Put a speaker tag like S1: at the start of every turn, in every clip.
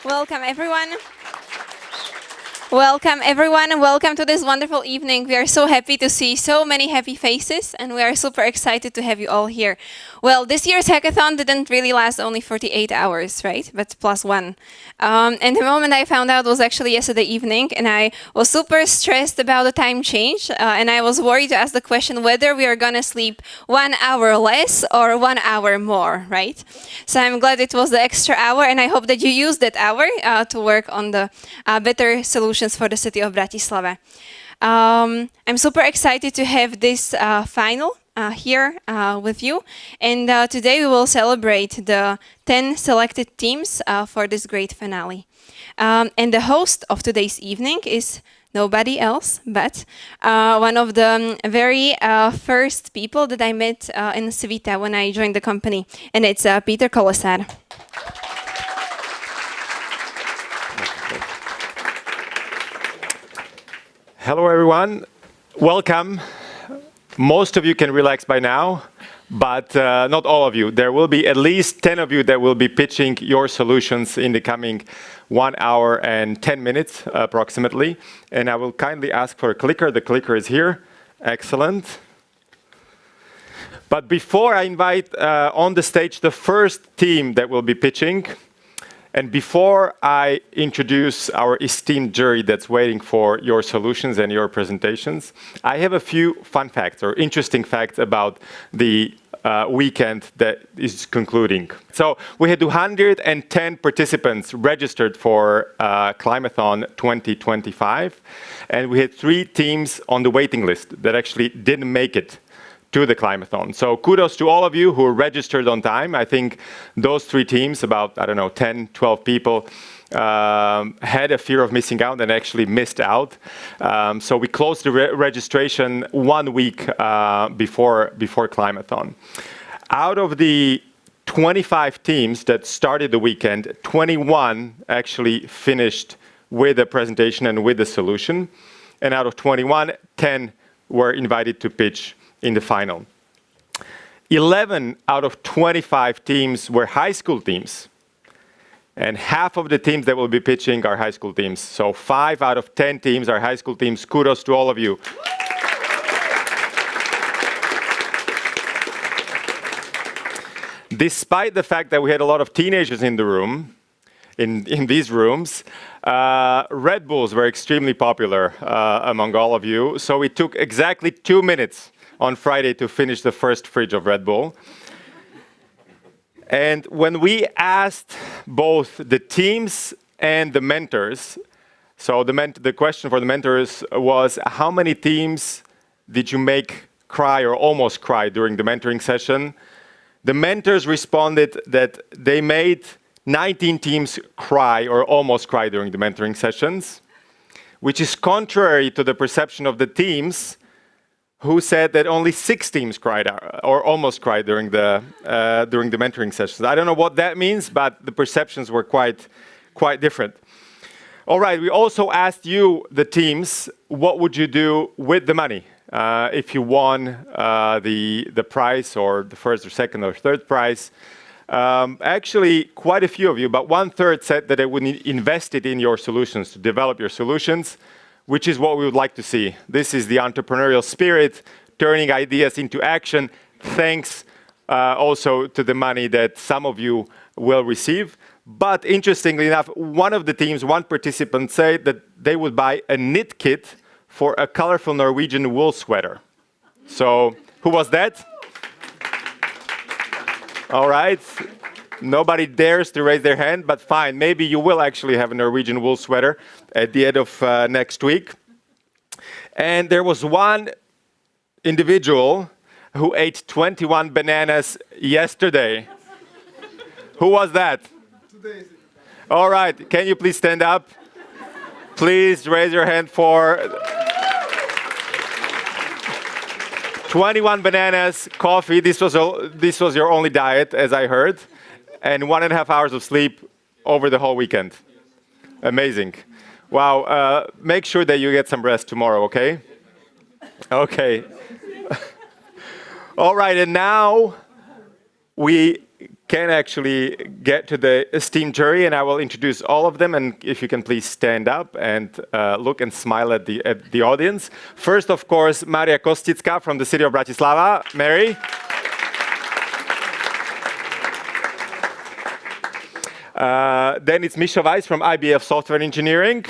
S1: Welcome, everyone. Welcome, everyone, and welcome to this wonderful evening. We are so happy to see so many happy faces, and we are super excited to have you all here. Well, this year's hackathon didn't really last only 48 hours, right? But plus one. And the moment I found out was actually yesterday evening, and I was super stressed about the time change, and I was worried to ask the question whether we are gonna sleep 1 hour less or 1 hour more, right? So I'm glad it was the extra hour, and I hope that you use that hour to work on the better solutions for the city of Bratislava. I'm super excited to have this final here with you, and today we will celebrate the 10 selected teams for this great finale. And the host of today's evening is nobody else but one of the very first people that I met in Civita when I joined the company, and it's Peter Kolesar.
S2: Hello everyone, welcome. Most of you can relax by now, but not all of you. There will be at least 10 of you that will be pitching your solutions in the coming 1 hour and 10 minutes approximately. And I will kindly ask for a clicker. The clicker is here. Excellent. But before I invite on the stage the first team that will be pitching, and before I introduce our esteemed jury that's waiting for your solutions and your presentations, I have a few fun facts or interesting facts about the weekend that is concluding. So we had 210 participants registered for Climathon 2025, and we had 3 teams on the waiting list that actually didn't make it to the Climathon. So kudos to all of you who are registered on time. I think those 3 teams, about, 10, 12 people, had a fear of missing out and actually missed out. So we closed the registration 1 week before Climathon. Out of the 25 teams that started the weekend, 21 actually finished with a presentation and with a solution. And out of 21, 10 were invited to pitch in the final. 11 out of 25 teams were high school teams. And half of the teams that will be pitching are high school teams. So 5 out of 10 teams are high school teams. Kudos to all of you. Despite the fact that we had a lot of teenagers in the room, in these rooms, Red Bulls were extremely popular among all of you. So it took exactly 2 minutes on Friday to finish the first fridge of Red Bull. And when we asked both the teams and the mentors, so the question for the mentors was, how many teams did you make cry or almost cry during the mentoring session? The mentors responded that they made 19 teams cry or almost cry during the mentoring sessions, which is contrary to the perception of the teams who said that only 6 teams cried or almost cried during the mentoring sessions. I don't know what that means, but the perceptions were quite different. All right, we also asked you, the teams, what would you do with the money if you won the prize, or the first or second or third prize. Actually, quite a few of you, about 1/3 said that they would invest it in your solutions, to develop your solutions, which is what we would like to see. This is the entrepreneurial spirit, turning ideas into action, thanks also to the money that some of you will receive. But interestingly enough, one participant said that they would buy a knit kit for a colorful Norwegian wool sweater. So, who was that? All right. Nobody dares to raise their hand, but fine. Maybe you will actually have a Norwegian wool sweater at the end of next week. And there was one individual who ate 21 bananas yesterday. Who was that? All right. Can you please stand up? Please raise your hand for 21 bananas, coffee. This was your only diet, as I heard. And 1.5 hours of sleep over the whole weekend. Amazing. Wow. Make sure that you get some rest tomorrow, okay? Okay. All right, and now we can actually get to the esteemed jury, and I will introduce all of them. And if you can please stand up and look and smile at the audience. First, of course, Maria Kostická from the city of Bratislava. Mary. Then it's Misha Weiss from IBF Software Engineering.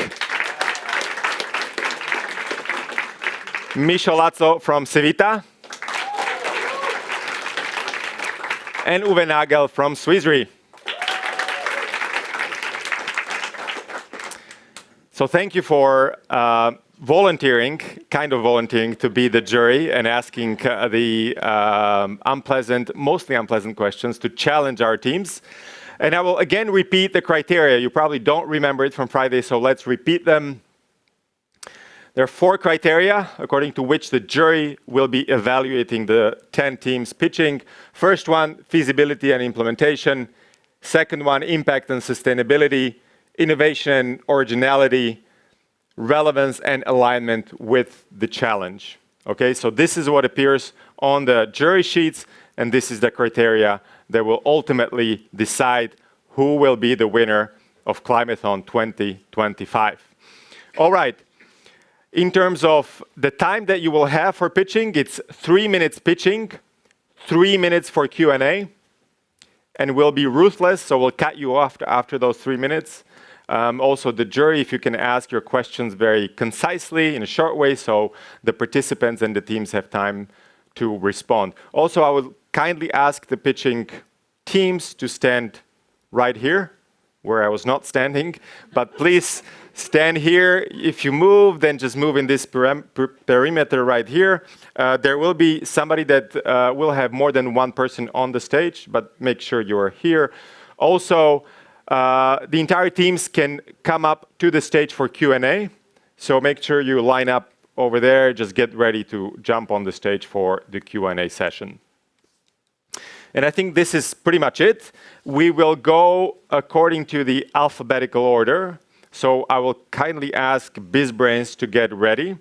S2: Misha Lazzo from Civita. And Uwe Nagel from Swissre. So thank you for volunteering to be the jury and asking the mostly unpleasant questions to challenge our teams. And I will again repeat the criteria. You probably don't remember it from Friday, so let's repeat them. There are 4 criteria according to which the jury will be evaluating the 10 teams pitching. First one, feasibility and implementation. Second one, impact and sustainability, innovation and originality, relevance and alignment with the challenge. Okay, so this is what appears on the jury sheets, and this is the criteria that will ultimately decide who will be the winner of Climathon 2025. All right. In terms of the time that you will have for pitching, it's 3 minutes pitching, 3 minutes for Q&A, and we'll be ruthless, so we'll cut you off after those 3 minutes. Also, the jury, if you can ask your questions very concisely in a short way, so the participants and the teams have time to respond. Also, I would kindly ask the pitching teams to stand right here, where I was not standing, but please stand here. If you move, then just move in this perimeter right here. There will be somebody that will have more than one person on the stage, but make sure you're here. Also, the entire teams can come up to the stage for Q&A, so make sure you line up over there. Just get ready to jump on the stage for the Q&A session. And I think this is pretty much it. We will go according to the alphabetical order. So I will kindly ask BizBrains to get ready.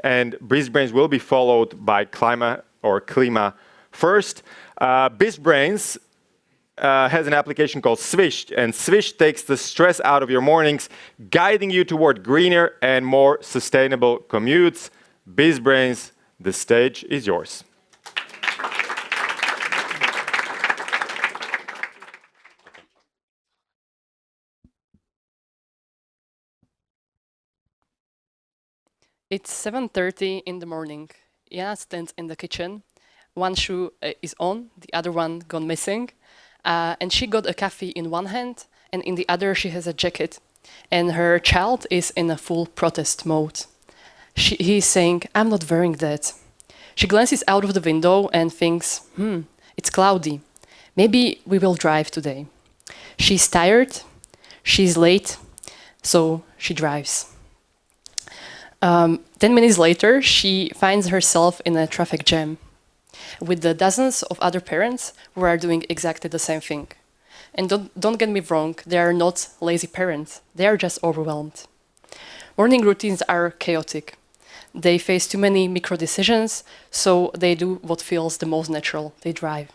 S2: And BizBrains will be followed by Clima first. BizBrains has an application called Swish, and Swish takes the stress out of your mornings, guiding you toward greener and more sustainable commutes. BizBrains, the stage is yours.
S3: It's 7:30 in the morning. Jana stands in the kitchen. One shoe is on, the other one gone missing. And she got a coffee in one hand, and in the other she has a jacket. And her child is in a full protest mode. He is saying, "I'm not wearing that." She glances out of the window and thinks, it's cloudy. Maybe we will drive today. She's tired, she's late, so she drives. 10 minutes later, she finds herself in a traffic jam with the dozens of other parents who are doing exactly the same thing. And don't get me wrong, they are not lazy parents. They are just overwhelmed. Morning routines are chaotic. They face too many micro decisions, so they do what feels the most natural. They drive.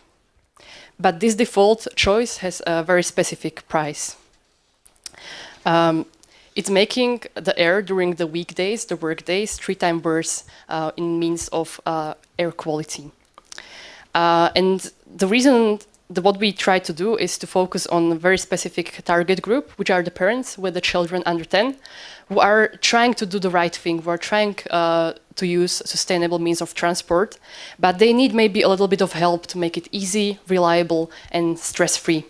S3: But this default choice has a very specific price. It's making the air during the weekdays, the work days, 3 times worse in means of air quality. And the reason what we try to do is to focus on a very specific target group, which are the parents with the children under 10, who are trying to do the right thing, who are trying to use sustainable means of transport, but they need maybe a little bit of help to make it easy, reliable, and stress-free.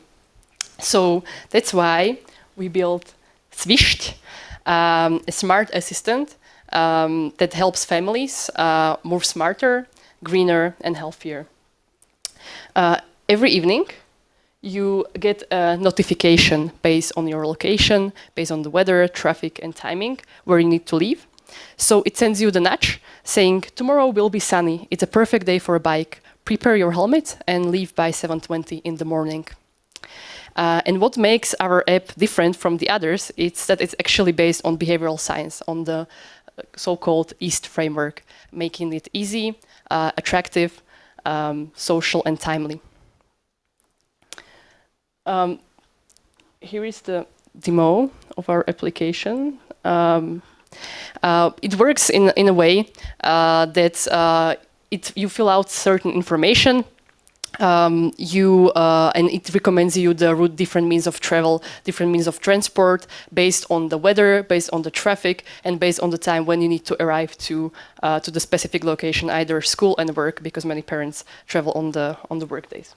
S3: So that's why we built Swish, a smart assistant that helps families move smarter, greener, and healthier. Every evening, you get a notification based on your location, based on the weather, traffic, and timing, where you need to leave. So it sends you the nudge saying, tomorrow will be sunny. It's a perfect day for a bike. Prepare your helmet and leave by 7:20 in the morning. And what makes our app different from the others is that it's actually based on behavioral science, on the so-called EAST framework, making it easy, attractive, social, and timely. Here is the demo of our application. It works in a way that you fill out certain information. And it recommends you the route, different means of travel, different means of transport, based on the weather, based on the traffic, and based on the time when you need to arrive to the specific location, either school and work, because many parents travel on the work days.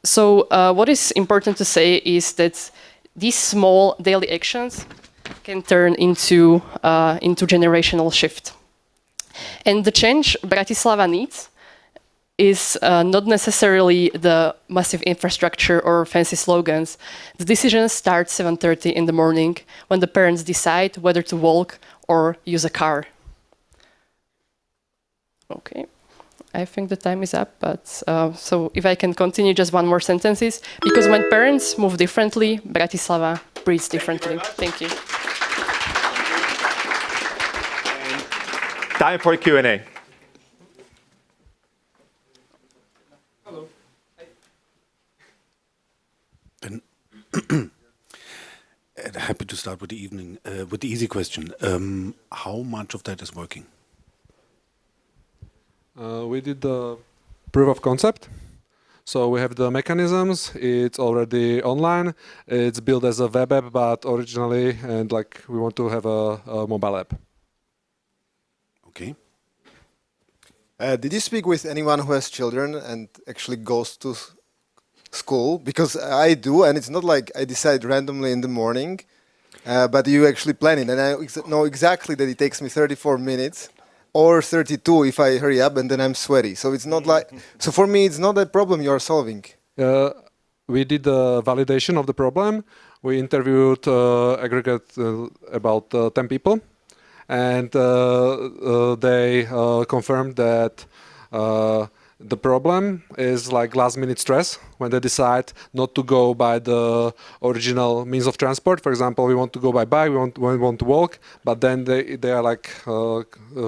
S3: So what is important to say is that these small daily actions can turn into generational shift. And the change Bratislava needs is not necessarily the massive infrastructure or fancy slogans. The decisions start 7:30 in the morning when the parents decide whether to walk or use a car. Okay, I think the time is up, but so if I can continue just one more sentences, because when parents move differently, Bratislava breathes differently. Thank you.
S2: Time for Q&A.
S4: Happy to start with the evening with the easy question. How much of that is working?
S5: We did the proof of concept. So we have the mechanisms. It's already online. It's built as a web app, but originally, and like we want to have a mobile app.
S4: Okay.
S6: Did you speak with anyone who has children and actually goes to school? Because I do, and it's not like I decide randomly in the morning, but you actually plan it. And I know exactly that it takes me 34 minutes or 32 if I hurry up, and then I'm sweaty. So it's not like, so for me, it's not a problem you're solving.
S5: We did the validation of the problem. We interviewed aggregate about 10 people. And they confirmed that the problem is like last-minute stress when they decide not to go by the original means of transport. For example, we want to go by bike, we want to walk, but then they are like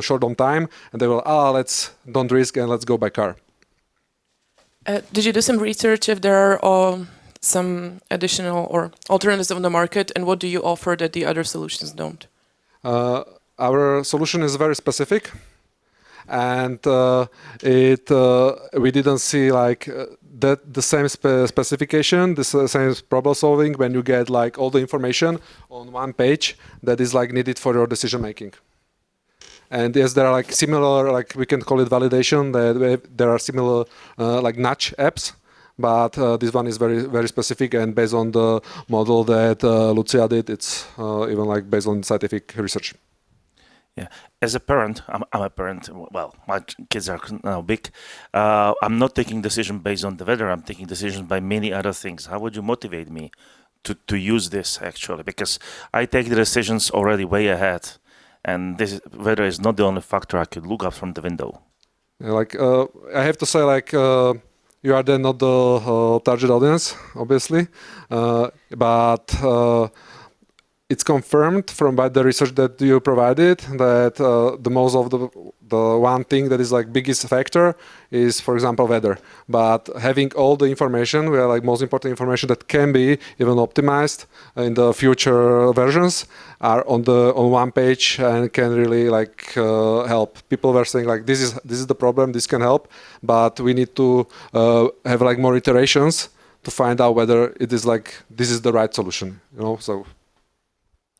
S5: short on time, and they will, don't risk and let's go by car.
S7: Did you do some research if there are some additional or alternatives on the market, and what do you offer that the other solutions don't?
S5: Our solution is very specific, and we didn't see like the same specification, the same problem solving when you get like all the information on one page that is like needed for your decision making. And yes, there are like similar, like we can call it validation. That there are similar like nudge apps, but this one is very very specific and based on the model that Lucia did. It's even like based on scientific research.
S8: Yeah, as a parent, I'm a parent. Well, my kids are now big. I'm not taking decision based on the weather. I'm taking decisions by many other things. How would you motivate me to use this actually? Because I take the decisions already way ahead, and this weather is not the only factor I could look up from the window.
S5: Yeah, like I have to say, like you are then not the target audience, obviously, but. It's confirmed by the research that you provided that the most of the one thing that is like biggest factor is, for example, weather. But having all the information, we are like most important information that can be even optimized in the future versions are on one page and can really like help. People were saying like this is the problem, this can help, but we need to have like more iterations to find out whether it is like this is the right solution. So.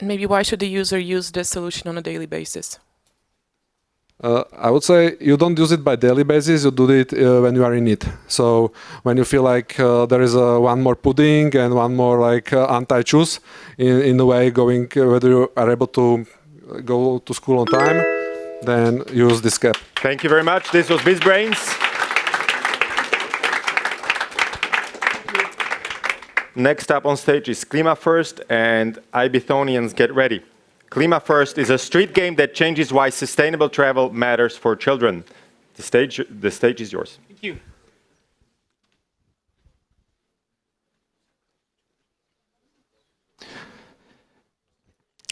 S7: Maybe why should the user use this solution on a daily basis?
S5: I would say you don't use it by daily basis, you do it when you are in it. So when you feel like there is one more pudding and one more like anti-choose in a way going whether you are able to go to school on time, then use this cap.
S2: Thank you very much. This was BizBrains. Next up on stage is Klima First, and Ibethonians, get ready. Klima First is a street game that changes why sustainable travel matters for children. The stage is yours.
S9: Thank you.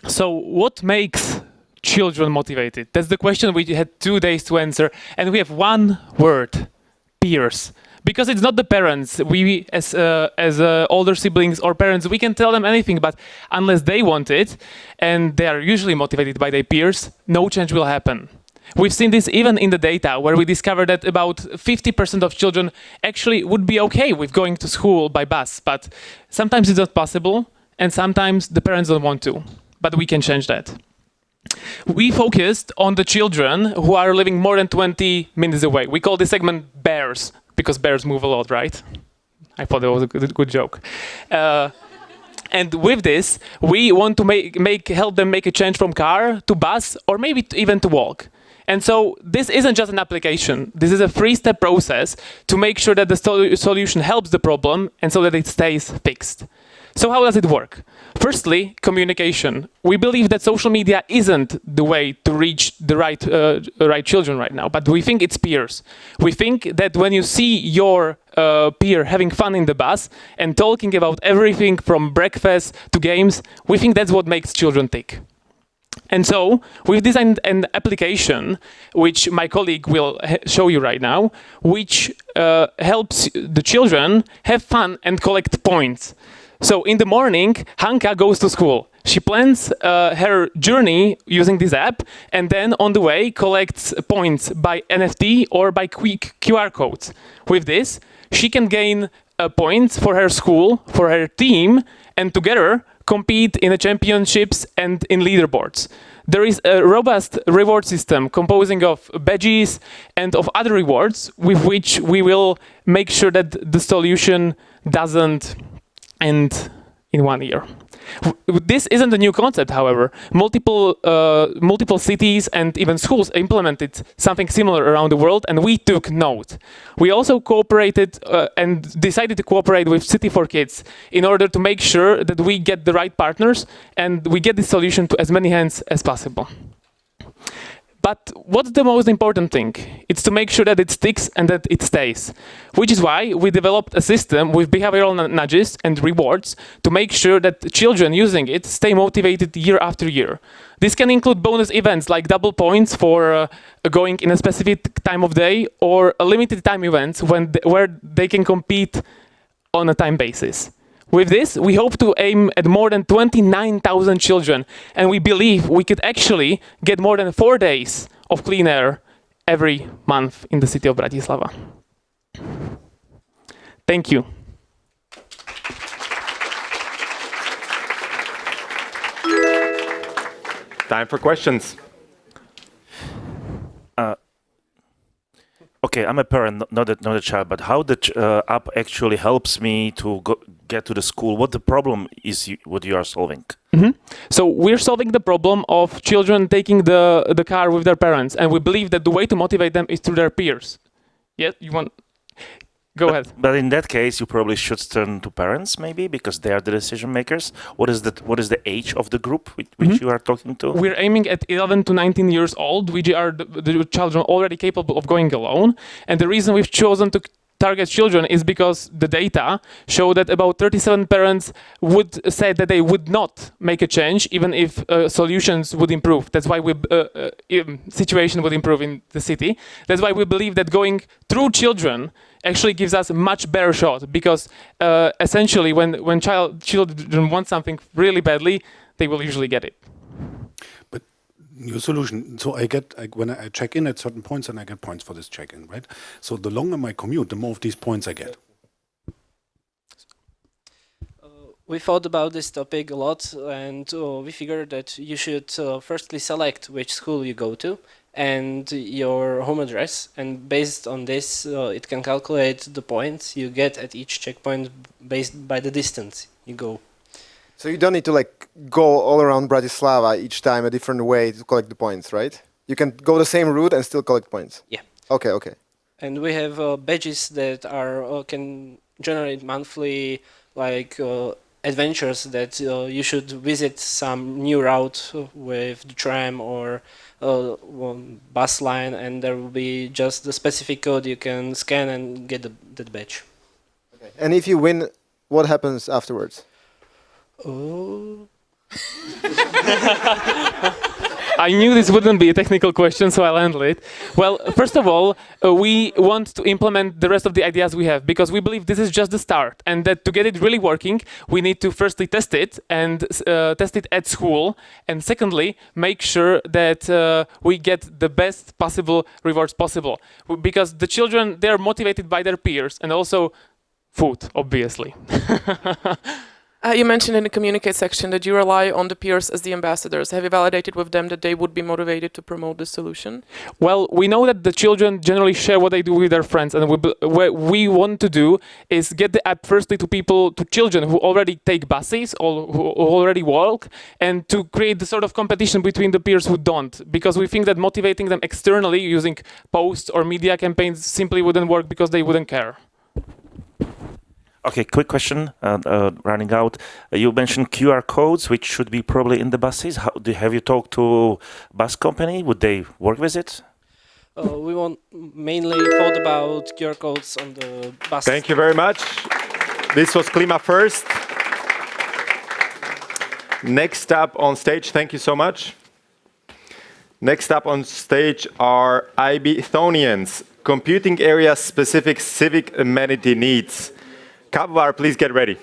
S9: So what makes children motivated? That's the question we had 2 days to answer, and we have one word: peers. because it's not the parents. We, as older siblings or parents, we can tell them anything, but unless they want it, and they are usually motivated by their peers, no change will happen. We've seen this even in the data, where we discovered that about 50% of children actually would be okay with going to school by bus, but sometimes it's not possible, and sometimes the parents don't want to, but we can change that. We focused on the children who are living more than 20 minutes away. We call this segment bears, because bears move a lot, right? I thought that was a good joke. And with this, we want to help them make a change from car to bus, or maybe even to walk. And so this isn't just an application. This is a three-step process to make sure that the solution helps the problem and so that it stays fixed. So how does it work? Firstly, communication. We believe that social media isn't the way to reach the right children right now, but we think it's peers. We think that when you see your peer having fun in the bus and talking about everything from breakfast to games, we think that's what makes children tick. And so we've designed an application, which my colleague will show you right now, which helps the children have fun and collect points. So in the morning, Hanka goes to school. She plans her journey using this app, and then on the way collects points by NFT or by quick QR codes. With this, she can gain points for her school, for her team, and together compete in the championships and in leaderboards. There is a robust reward system composing of badges and of other rewards with which we will make sure that the solution doesn't end in 1 year. This isn't a new concept, however. Multiple cities and even schools implemented something similar around the world, and we took note. We also cooperated and decided to cooperate with City for Kids in order to make sure that we get the right partners and we get this solution to as many hands as possible. But what's the most important thing? It's to make sure that it sticks and that it stays. Which is why we developed a system with behavioral nudges and rewards to make sure that children using it stay motivated year after year. This can include bonus events like double points for going in a specific time of day, or a limited time events where they can compete on a time basis. With this, we hope to aim at more than 29,000 children, and we believe we could actually get more than 4 days of clean air every month in the city of Bratislava. Thank you.
S2: Time for questions.
S8: Okay, I'm a parent, not a child, but how the app actually helps me to get to the school? What the problem is what you are solving?
S9: Mm-hmm. So we're solving the problem of children taking the car with their parents, and we believe that the way to motivate them is through their peers. Yeah, you want... Go ahead.
S8: But in that case, you probably should turn to parents, maybe, because they are the decision makers. What is the age of the group which you are talking to?
S9: We're aiming at 11 to 19 years old, which are the children already capable of going alone. And the reason we've chosen to target children is because the data show that about 37 parents would say that they would not make a change even if solutions would improve. That's why situation would improve in the city. That's why we believe that going through children actually gives us a much better shot, because essentially when children want something really badly, they will usually get it.
S4: But your solution, so when I check in at certain points, and I get points for this check-in, right? So the longer my commute, the more of these points I get.
S10: We thought about this topic a lot, and we figured that you should firstly select which school you go to and your home address, and based on this it can calculate the points you get at each checkpoint based by the distance you go.
S6: So you don't need to go all around Bratislava each time a different way to collect the points, right? You can go the same route and still collect points.
S10: Yeah.
S6: Okay.
S10: And we have badges that are can generate monthly adventures that you should visit some new route with the tram or bus line, and there will be just the specific code you can scan and get that badge.
S6: Okay. And if you win, what happens afterwards?
S10: Oh.
S9: I knew this wouldn't be a technical question, so I'll handle it. Well, first of all, we want to implement the rest of the ideas we have because we believe this is just the start, and that to get it really working, we need to firstly test it and test it at school, and secondly, make sure that we get the best possible rewards possible because the children, they're motivated by their peers and also food, obviously.
S7: You mentioned in the communicate section that you rely on the peers as the ambassadors. Have you validated with them that they would be motivated to promote this solution?
S9: Well, we know that the children generally share what they do with their friends, and what we want to do is get the app firstly to people, to children who already take buses or who already walk, and to create the sort of competition between the peers who don't, because we think that motivating them externally using posts or media campaigns simply wouldn't work because they wouldn't care.
S8: Okay, quick question, running out. You mentioned QR codes, which should be probably in the buses. Have you talked to bus company? Would they work with it?
S10: We mainly thought about QR codes on the bus.
S2: Thank you very much. This was Klima First. Next up on stage, thank you so much. Next up on stage are IB-thonians, computing area specific civic amenity needs. Kavar, please get ready.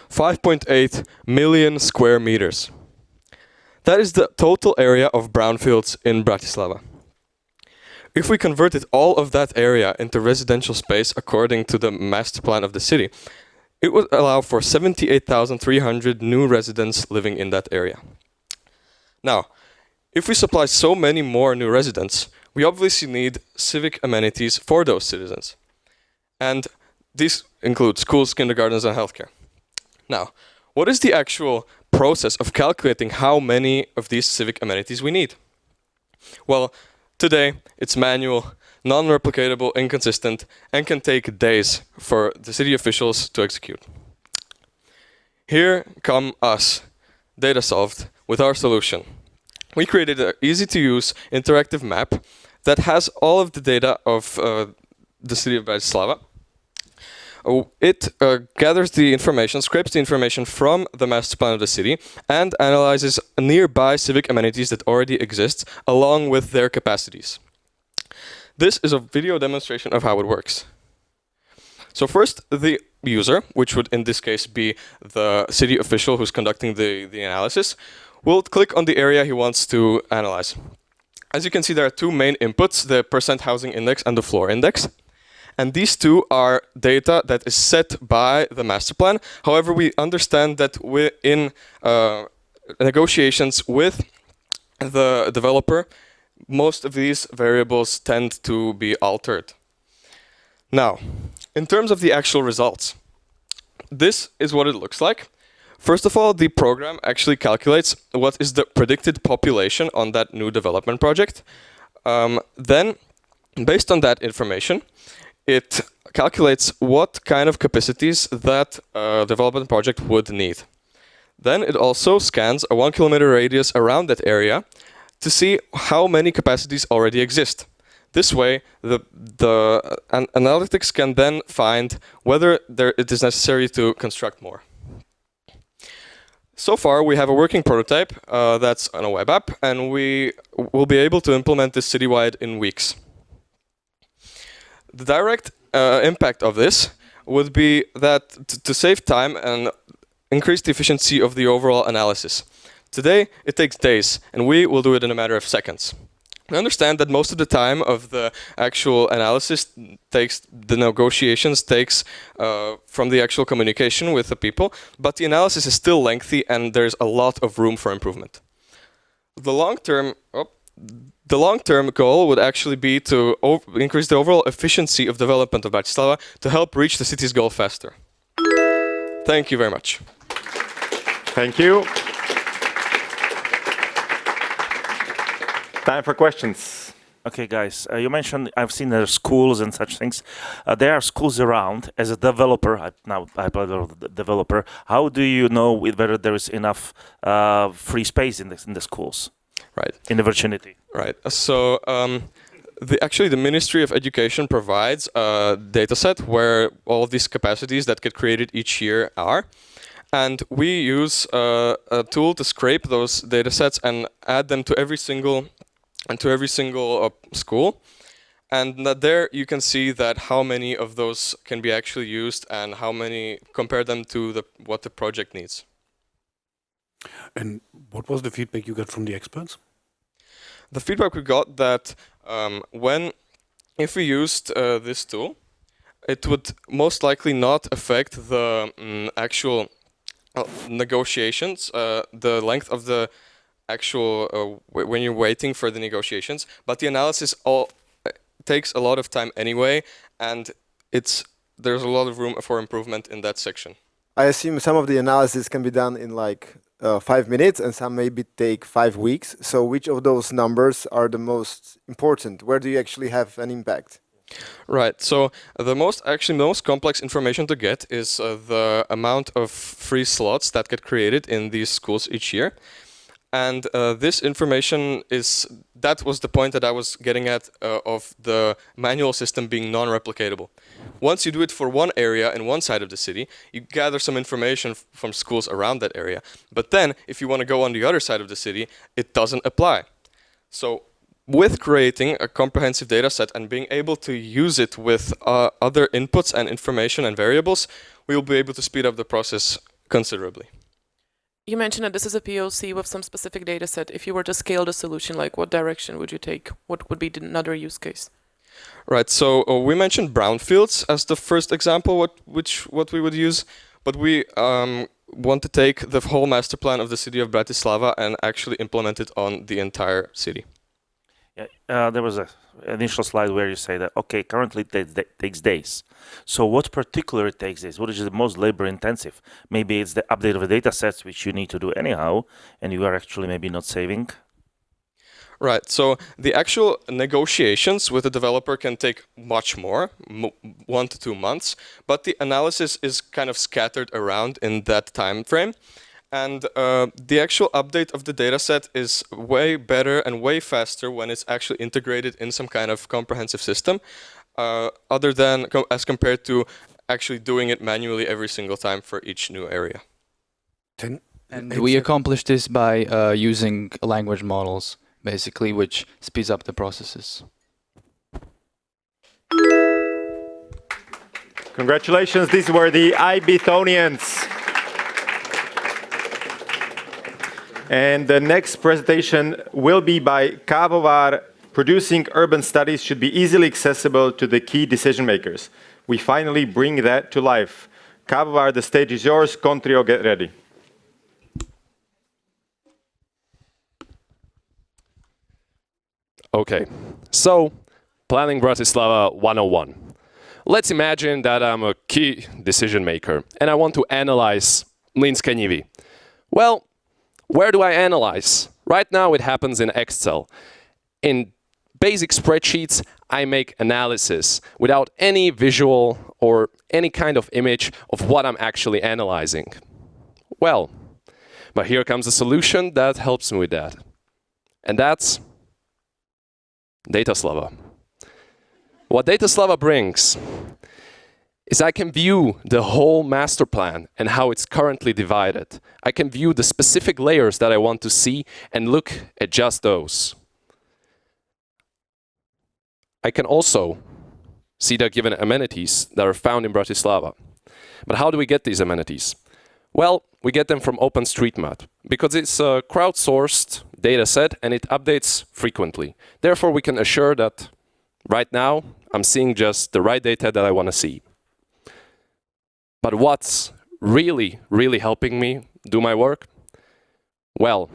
S11: $5.8 million square meters. That is the total area of brownfields in Bratislava. If we converted all of that area into residential space according to the master plan of the city, it would allow for 78,300 new residents living in that area. Now, if we supply so many more new residents, we obviously need civic amenities for those citizens. And these include schools, kindergartens, and healthcare. Now, what is the actual process of calculating how many of these civic amenities we need? Well, today it's manual, non-replicatable, inconsistent, and can take days for the city officials to execute. Here come us, DataSolved, with our solution. We created an easy-to-use interactive map that has all of the data of the city of Bratislava. It gathers the information, scrapes the information from the master plan of the city, and analyzes nearby civic amenities that already exist, along with their capacities. This is a video demonstration of how it works. So first, the user, which would in this case be the city official who's conducting the analysis, will click on the area he wants to analyze. As you can see, there are two main inputs, the percent housing index and the floor index. And these two are data that is set by the master plan. However, we understand that in negotiations with the developer, most of these variables tend to be altered. Now, in terms of the actual results, this is what it looks like. First of all, the program actually calculates what is the predicted population on that new development project. Then, based on that information, it calculates what kind of capacities that development project would need. Then it also scans a 1 kilometer radius around that area to see how many capacities already exist. This way, the analytics can then find whether it is necessary to construct more. So far, we have a working prototype that's on a web app, and we will be able to implement this citywide in weeks. The direct impact of this would be that to save time and increase the efficiency of the overall analysis. Today, it takes days, and we will do it in a matter of seconds. I understand that most of the time of the actual analysis the negotiations takes from the actual communication with the people, but the analysis is still lengthy and there's a lot of room for improvement. The long-term goal would actually be to increase the overall efficiency of development of Bratislava to help reach the city's goal faster. Thank you very much.
S2: Thank you. Time for questions.
S8: Okay, guys, you mentioned I've seen there are schools and such things. There are schools around. As a developer, I'm a developer. How do you know whether there is enough free space in the schools?
S11: Right.
S8: In the vicinity.
S11: Right. So Actually, the Ministry of Education provides a dataset where all of these capacities that get created each year are. And we use a tool to scrape those datasets and add them to every single school. And there you can see that how many of those can be actually used and how many, compare them to what the project needs.
S4: And what was the feedback you got from the experts?
S11: The feedback we got that if we used this tool, it would most likely not affect the actual negotiations, the length of the actual when you're waiting for the negotiations, but the analysis takes a lot of time anyway, and there's a lot of room for improvement in that section.
S6: I assume some of the analysis can be done in like 5 minutes and some maybe take 5 weeks. So which of those numbers are the most important? Where do you actually have an impact?
S11: Right, so the most complex information to get is the amount of free slots that get created in these schools each year. And this information that was the point that I was getting at of the manual system being non-replicatable. Once you do it for one area in one side of the city, you gather some information from schools around that area. But then, if you want to go on the other side of the city, it doesn't apply. So with creating a comprehensive data set and being able to use it with other inputs and information and variables, we will be able to speed up the process considerably.
S7: You mentioned that this is a POC with some specific data set. If you were to scale the solution, like what direction would you take? What would be another use case?
S11: Right, so we mentioned brownfields as the first example what we would use, but we want to take the whole master plan of the city of Bratislava and actually implement it on the entire city.
S8: Yeah, there was an initial slide where you say that, okay, currently it takes days. So what particularly takes days? What is the most labor intensive? Maybe it's the update of the data sets, which you need to do anyhow, and you are actually maybe not saving.
S11: Right, so the actual negotiations with the developer can take much more, 1 to 2 months, but the analysis is kind of scattered around in that time frame. And the actual update of the dataset is way better and way faster when it's actually integrated in some kind of comprehensive system, other than as compared to actually doing it manually every single time for each new area.
S12: And we accomplish this by using language models, basically, which speeds up the processes.
S2: Congratulations, these were the IBthonians. And the next presentation will be by Kávovar. Producing urban studies should be easily accessible to the key decision makers. We finally bring that to life. Kávovar, the stage is yours. Contrio, get ready.
S13: Okay, so planning Bratislava 101. Let's imagine that I'm a key decision maker and I want to analyze Mlynské nivy. Well, where do I analyze? Right now it happens in Excel. In basic spreadsheets, I make analysis without any visual or any kind of image of what I'm actually analyzing. Well, but here comes a solution that helps me with that. And that's Dataslava. What Dataslava brings is I can view the whole master plan and how it's currently divided. I can view the specific layers that I want to see and look at just those. I can also see the given amenities that are found in Bratislava. But how do we get these amenities? Well, we get them from OpenStreetMap because it's a crowdsourced data set and it updates frequently. Therefore, we can assure that right now I'm seeing just the right data that I want to see. But what's really, really helping me do my work? Well,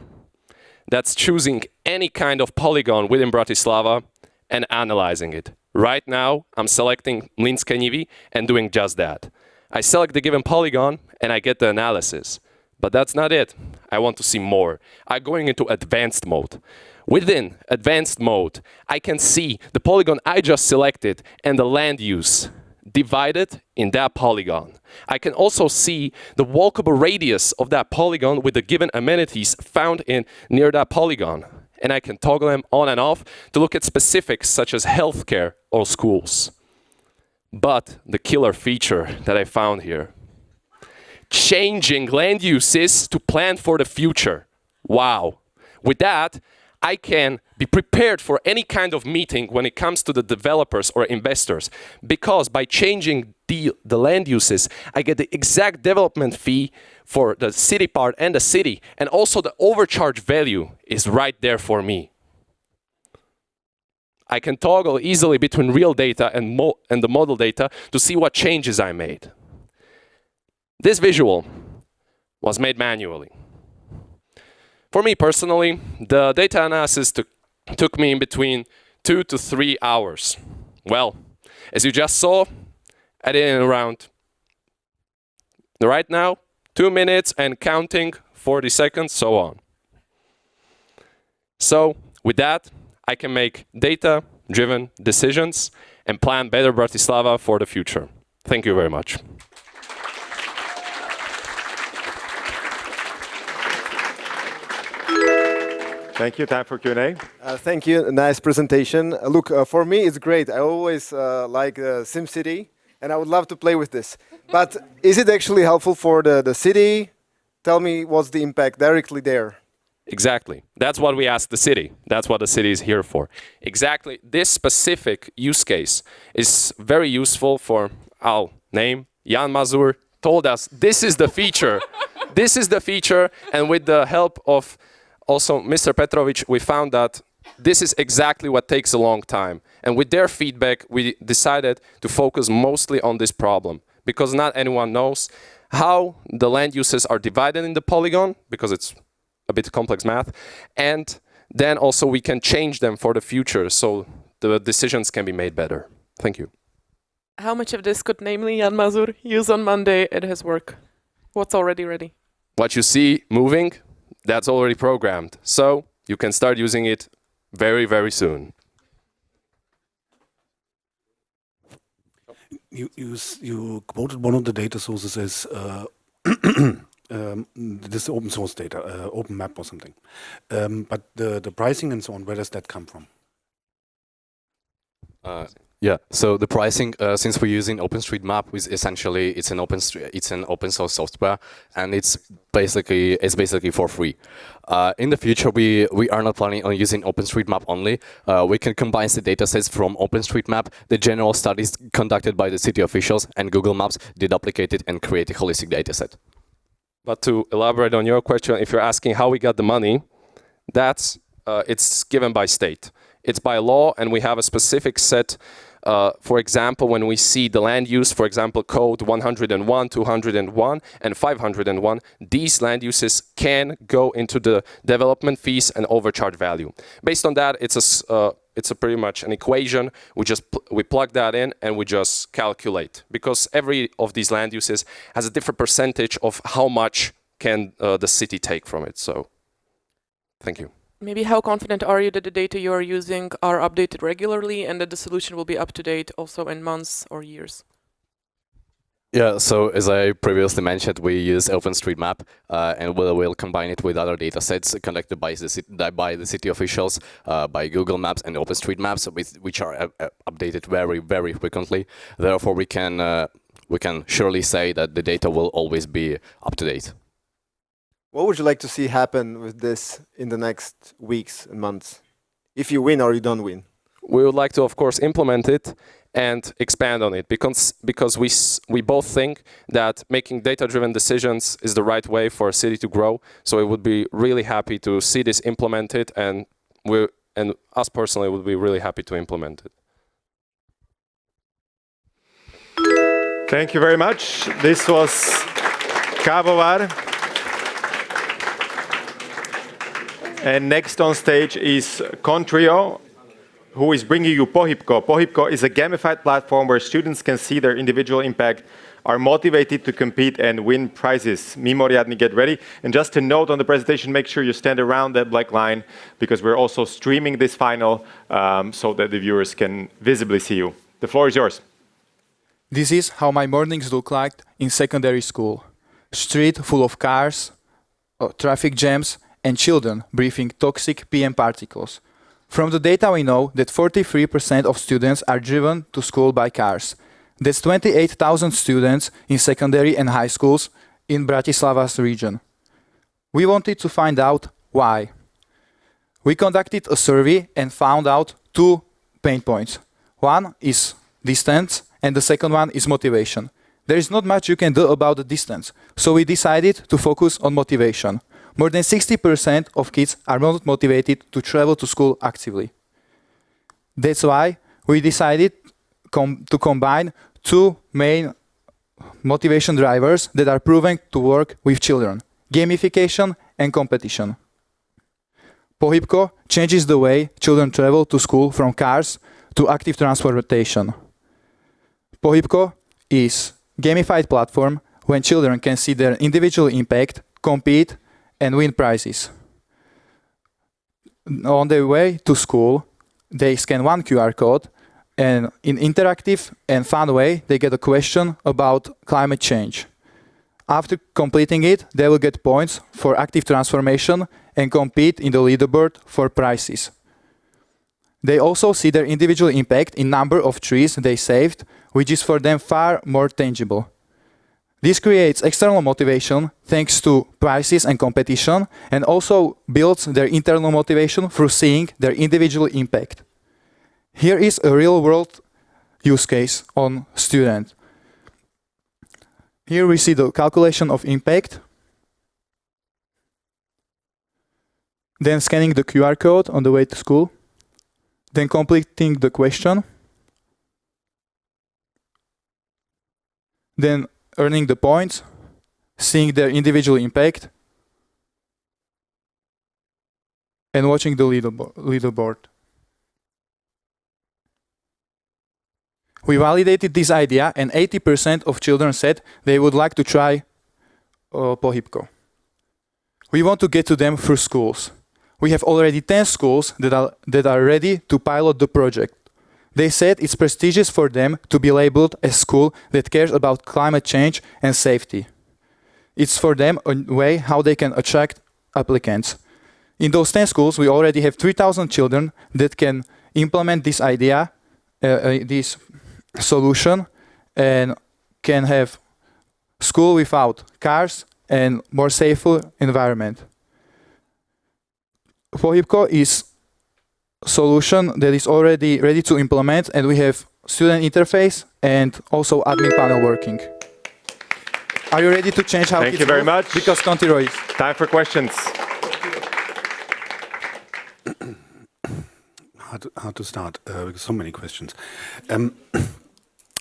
S13: that's choosing any kind of polygon within Bratislava and analyzing it. Right now, I'm selecting Mlynské nivy and doing just that. I select the given polygon and I get the analysis. But that's not it. I want to see more. I'm going into advanced mode. Within advanced mode, I can see the polygon I just selected and the land use divided in that polygon. I can also see the walkable radius of that polygon with the given amenities found near that polygon. and I can toggle them on and off to look at specifics such as healthcare or schools. But the killer feature that I found here, changing land uses to plan for the future. Wow. With that, I can be prepared for any kind of meeting when it comes to the developers or investors, because by changing the land uses, I get the exact development fee for the city part and the city, and also the overcharge value is right there for me. I can toggle easily between real data and the model data to see what changes I made. This visual was made manually. For me personally, the data analysis took me in between 2 to 3 hours. Well, as you just saw, I did it in around, right now, 2 minutes and counting, 40 seconds, so on. So, with that, I can make data-driven decisions and plan better Bratislava for the future. Thank you very much.
S2: Thank you. Time for Q&A.
S6: Thank you. Nice presentation. Look, for me, it's great. I always like SimCity, and I would love to play with this. But is it actually helpful for the city? Tell me what's the impact directly there.
S13: Exactly. That's what we ask the city. That's what the city is here for. Exactly. This specific use case is very useful for our name. Jan Mazur told us this is the feature. This is the feature. And with the help of also Mr. Petrovic, we found that this is exactly what takes a long time. And with their feedback, we decided to focus mostly on this problem, because not anyone knows how the land uses are divided in the polygon, because it's a bit complex math, and then also we can change them for the future so the decisions can be made better. Thank you.
S7: How much of this could namely Jan Mazur use on Monday at his work? What's already ready?
S13: What you see moving, that's already programmed. So you can start using it very, very soon.
S4: You quoted one of the data sources as this open source data, open map or something. But the pricing and so on, where does that come from?
S12: Yeah, so the pricing, since we're using OpenStreetMap, is essentially it's an open source software, and it's basically for free. In the future, we are not planning on using OpenStreetMap only. We can combine the datasets from OpenStreetMap, the general studies conducted by the city officials, and Google Maps, deduplicate it and create a holistic dataset.
S13: But to elaborate on your question, if you're asking how we got the money, that's it's given by state. It's by law, and we have a specific set. For example, when we see the land use, for example, code 101, 201, and 501, these land uses can go into the development fees and overcharge value. Based on that, it's a pretty much an equation. We plug that in and we just calculate, because every of these land uses has a different percentage of how much can the city take from it. So, thank you.
S7: Maybe how confident are you that the data you are using are updated regularly and that the solution will be up to date also in months or years?
S12: Yeah, so as I previously mentioned, we use OpenStreetMap and we'll combine it with other datasets conducted by the city officials, by Google Maps and OpenStreetMaps, which are updated very, very frequently. Therefore, we can surely say that the data will always be up to date.
S6: What would you like to see happen with this in the next weeks and months? If you win or you don't win?
S13: We would like to, of course, implement it and expand on it, because we both think that making data-driven decisions is the right way for a city to grow. So we would be really happy to see this implemented, and us personally would be really happy to implement it.
S2: Thank you very much. This was Kavovar. And next on stage is Contrio, who is bringing you Pohybko. Pohybko is a gamified platform where students can see their individual impact, are motivated to compete and win prizes. Mimoriadni, get ready. And just a note on the presentation, make sure you stand around that black line, because we're also streaming this final so that the viewers can visibly see you. The floor is yours.
S14: This is how my mornings look like in secondary school. Street full of cars, traffic jams, and children breathing toxic PM particles. From the data we know that 43% of students are driven to school by cars. That's 28,000 students in secondary and high schools in Bratislava's region. We wanted to find out why. We conducted a survey and found out 2 pain points. One is distance and the second one is motivation. There is not much you can do about the distance, so we decided to focus on motivation. More than 60% of kids are not motivated to travel to school actively. That's why we decided to combine 2 main motivation drivers that are proven to work with children: gamification and competition. Pohybko changes the way children travel to school from cars to active transportation. Pohybko is gamified platform when children can see their individual impact, compete, and win prizes. On their way to school, they scan one QR code, and in interactive and fun way, they get a question about climate change. After completing it, they will get points for active transformation and compete in the leaderboard for prizes. They also see their individual impact in number of trees they saved, which is for them far more tangible. This creates external motivation thanks to prizes and competition, and also builds their internal motivation through seeing their individual impact. Here is a real-world use case on student. Here we see the calculation of impact, then scanning the QR code on the way to school, then completing the question, then earning the points, seeing their individual impact, and watching the leaderboard. We validated this idea, and 80% of children said they would like to try Pohybko. We want to get to them through schools. We have already 10 schools that are ready to pilot the project. They said it's prestigious for them to be labeled a school that cares about climate change and safety. It's for them a way how they can attract applicants. In those 10 schools, we already have 3,000 children that can implement this idea, this solution, and can have school without cars and more safer environment. Pohybko is solution that is already ready to implement, and we have student interface and also admin panel working. Are you ready to change how
S2: Thank you very much.
S14: Because Contiroy is.
S2: Time for questions.
S4: How to start? Because so many questions.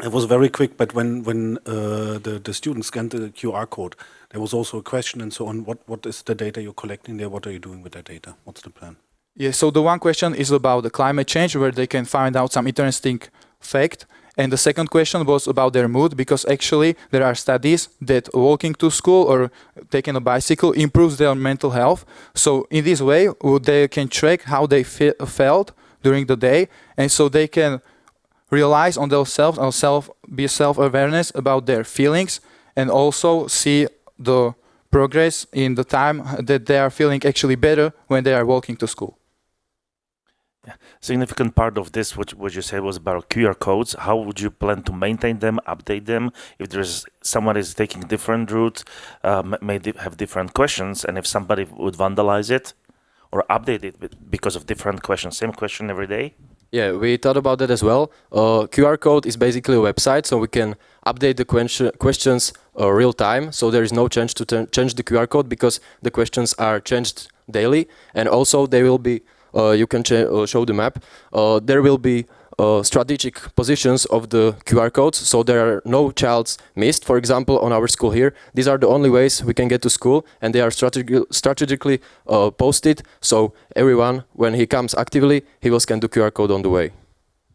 S4: It was very quick, but when the students scanned the QR code, there was also a question and so on. What is the data you're collecting there? What are you doing with that data? What's the plan?
S14: Yeah, so the one question is about the climate change, where they can find out some interesting fact. And the second question was about their mood, because actually there are studies that walking to school or taking a bicycle improves their mental health. So in this way, they can track how they felt during the day, and so they can realize on themselves and be self-awareness about their feelings, and also see the progress in the time that they are feeling actually better when they are walking to school.
S8: Yeah. Significant part of this, what you said, was about QR codes. How would you plan to maintain them, update them? If there's someone is taking different routes, may have different questions, and if somebody would vandalize it or update it because of different questions, same question every day?
S11: Yeah, we thought about that as well. QR code is basically a website, so we can update the questions real time. So there is no change to change the QR code, because the questions are changed daily, and also they will be. You can show the map. There will be strategic positions of the QR codes, so there are no childs missed. For example, on our school here, these are the only ways we can get to school, and they are strategically posted, so everyone, when he comes actively, he will scan the QR code on the way.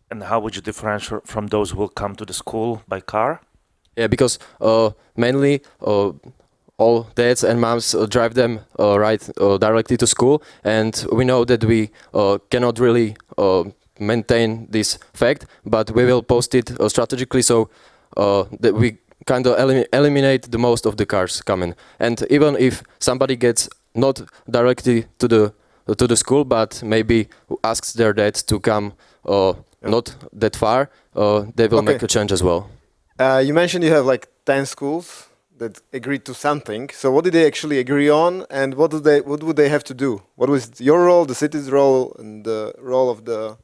S8: And how would you differentiate from those who will come to the school by car?
S11: Yeah, because mainly all dads and moms drive them directly to school, and we know that we cannot really maintain this fact, but we will post it strategically, so that we kind of eliminate the most of the cars coming. And even if somebody gets not directly to the school, but maybe asks their dad to come not that far, they will make a change as well.
S6: You mentioned you have like 10 schools that agreed to something. So what did they actually agree on, and what would they have to do? What was your role, the city's role, and the role of the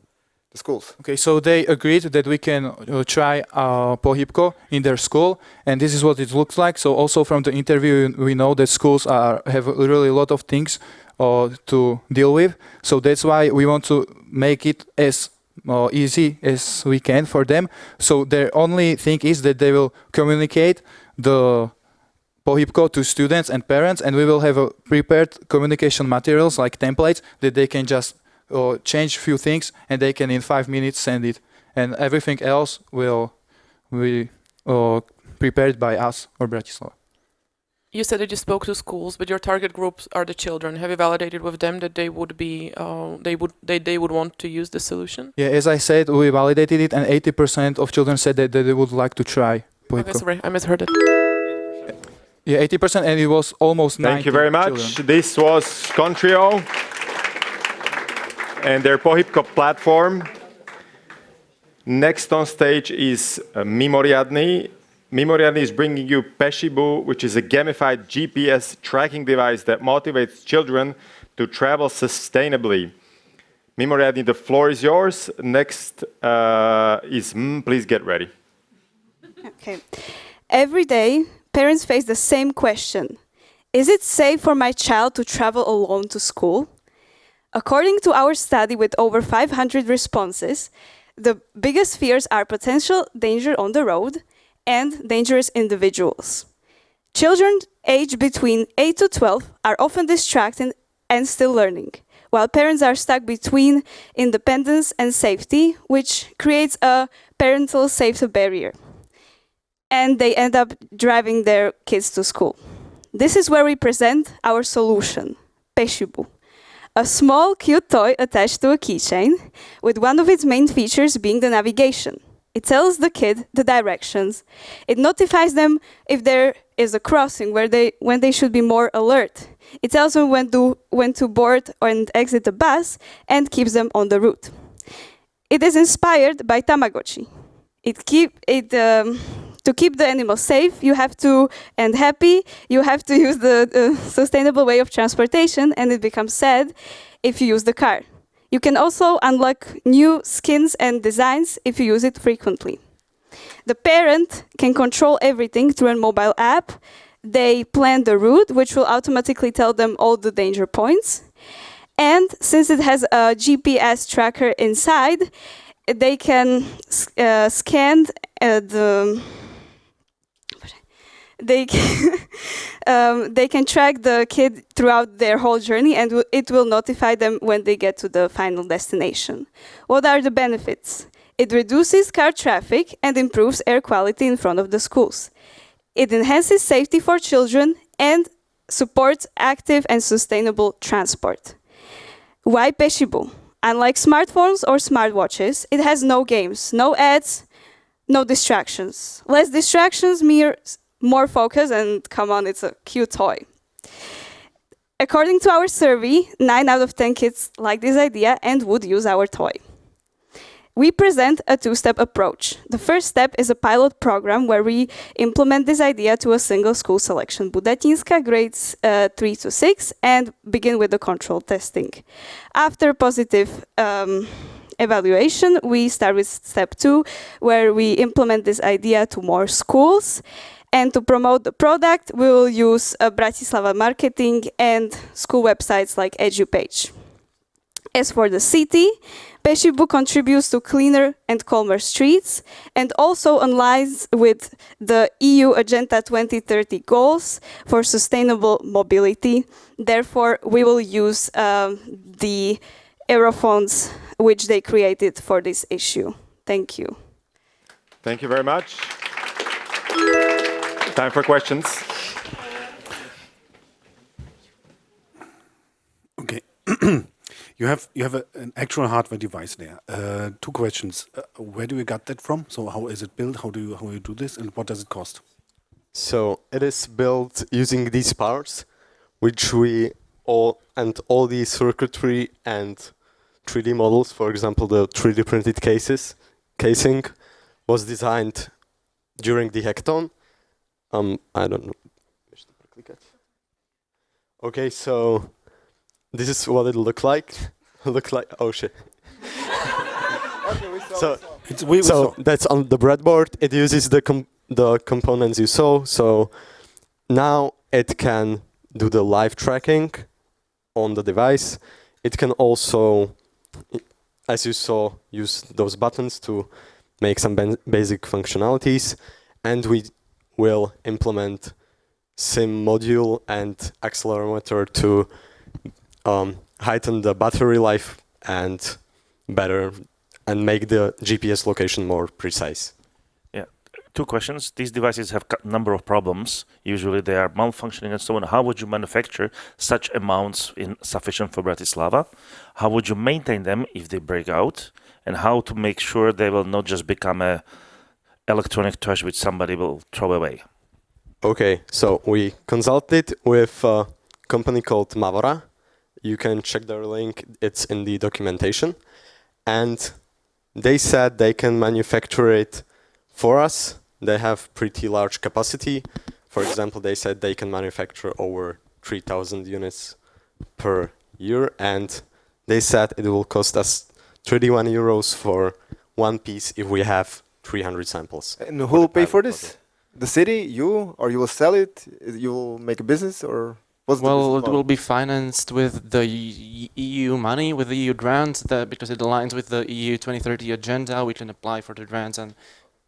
S6: schools?
S14: Okay, so they agreed that we can try Pohybko in their school, and this is what it looks like. So also from the interview, we know that schools have really a lot of things to deal with. So that's why we want to make it as easy as we can for them. So their only thing is that they will communicate the Pohybko to students and parents, and we will have prepared communication materials like templates that they can just change a few things, and they can in 5 minutes send it, and everything else will be prepared by us or Bratislava.
S7: You said that you spoke to schools, but your target groups are the children. Have you validated with them that they would be they would want to use the solution?
S14: Yeah, as I said, we validated it, and 80% of children said that they would like to try Pohybko.
S7: Okay, sorry, I misheard it.
S14: Yeah, 80%, and it was almost 90.
S2: Thank you very much.
S14: Children.
S2: This was Contrio and their Pohybko platform. Next on stage is Mimoriadny. Mimoriadny is bringing you Peshibu, which is a gamified GPS tracking device that motivates children to travel sustainably. Mimoriadny, the floor is yours. Next is please get ready.
S15: Okay. Every day, parents face the same question. Is it safe for my child to travel alone to school? According to our study with over 500 responses, the biggest fears are potential danger on the road and dangerous individuals. Children aged between 8 to 12 are often distracted and still learning, while parents are stuck between independence and safety, which creates a parental safety barrier. And they end up driving their kids to school. This is where we present our solution, Peshibu, a small, cute toy attached to a keychain, with one of its main features being the navigation. It tells the kid the directions. It notifies them if there is a crossing when they should be more alert. It tells them when to board and exit the bus and keeps them on the route. It is inspired by Tamagotchi. To keep the animals safe, and happy, you have to use the sustainable way of transportation, and it becomes sad if you use the car. You can also unlock new skins and designs if you use it frequently. The parent can control everything through a mobile app. They plan the route, which will automatically tell them all the danger points. And since it has a GPS tracker inside, they can scan they can track the kid throughout their whole journey, and it will notify them when they get to the final destination. What are the benefits? It reduces car traffic and improves air quality in front of the schools. It enhances safety for children and supports active and sustainable transport. Why Peshibu? Unlike smartphones or smartwatches, it has no games, no ads, no distractions. Less distractions means more focus, and come on, it's a cute toy. According to our survey, 9 out of 10 kids like this idea and would use our toy. We present a 2-step approach. The first step is a pilot program where we implement this idea to a single school selection, Budatinska, grades 3 to 6, and begin with the control testing. After positive evaluation, we start with step 2, where we implement this idea to more schools. And to promote the product, we will use Bratislava marketing and school websites like EduPage. As for the city, Peshibu contributes to cleaner and calmer streets and also aligns with the EU Agenda 2030 goals for sustainable mobility. Therefore, we will use the aerophones which they created for this issue. Thank you.
S2: Thank you very much. Time for questions.
S4: Okay. You have an actual hardware device there. 2 questions. Where do you get that from? So how is it built? How you do this, and what does it cost?
S16: So it is built using these parts, which we all these circuitry and 3D models, for example, the 3D printed casing, was designed during the hackathon. I don't know. Okay, so this is what it looked like. Oh shit. So that's on the breadboard. It uses the components you saw. So now it can do the live tracking on the device. It can also, as you saw, use those buttons to make some basic functionalities, and we will implement sim module and accelerometer to heighten the battery life and make the GPS location more precise.
S8: Yeah, 2 questions. These devices have a number of problems. Usually they are malfunctioning and so on. How would you manufacture such amounts sufficient for Bratislava? How would you maintain them if they break out? And how to make sure they will not just become a electronic trash which somebody will throw away?
S16: Okay, so we consulted with a company called Mavora. You can check their link, it's in the documentation. And they said they can manufacture it for us. They have pretty large capacity. For example, they said they can manufacture over 3,000 units per year. And they said it will cost us 31 euros for one piece if we have 300 samples.
S6: And who will pay for this? The city, you, or you will sell it? You will make a business, or what's the business
S17: Well, it
S6: model?
S17: will be financed with the EU money, with the EU grants, because it aligns with the EU 2030 agenda. We can apply for the grants and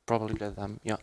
S17: probably get them. Yeah.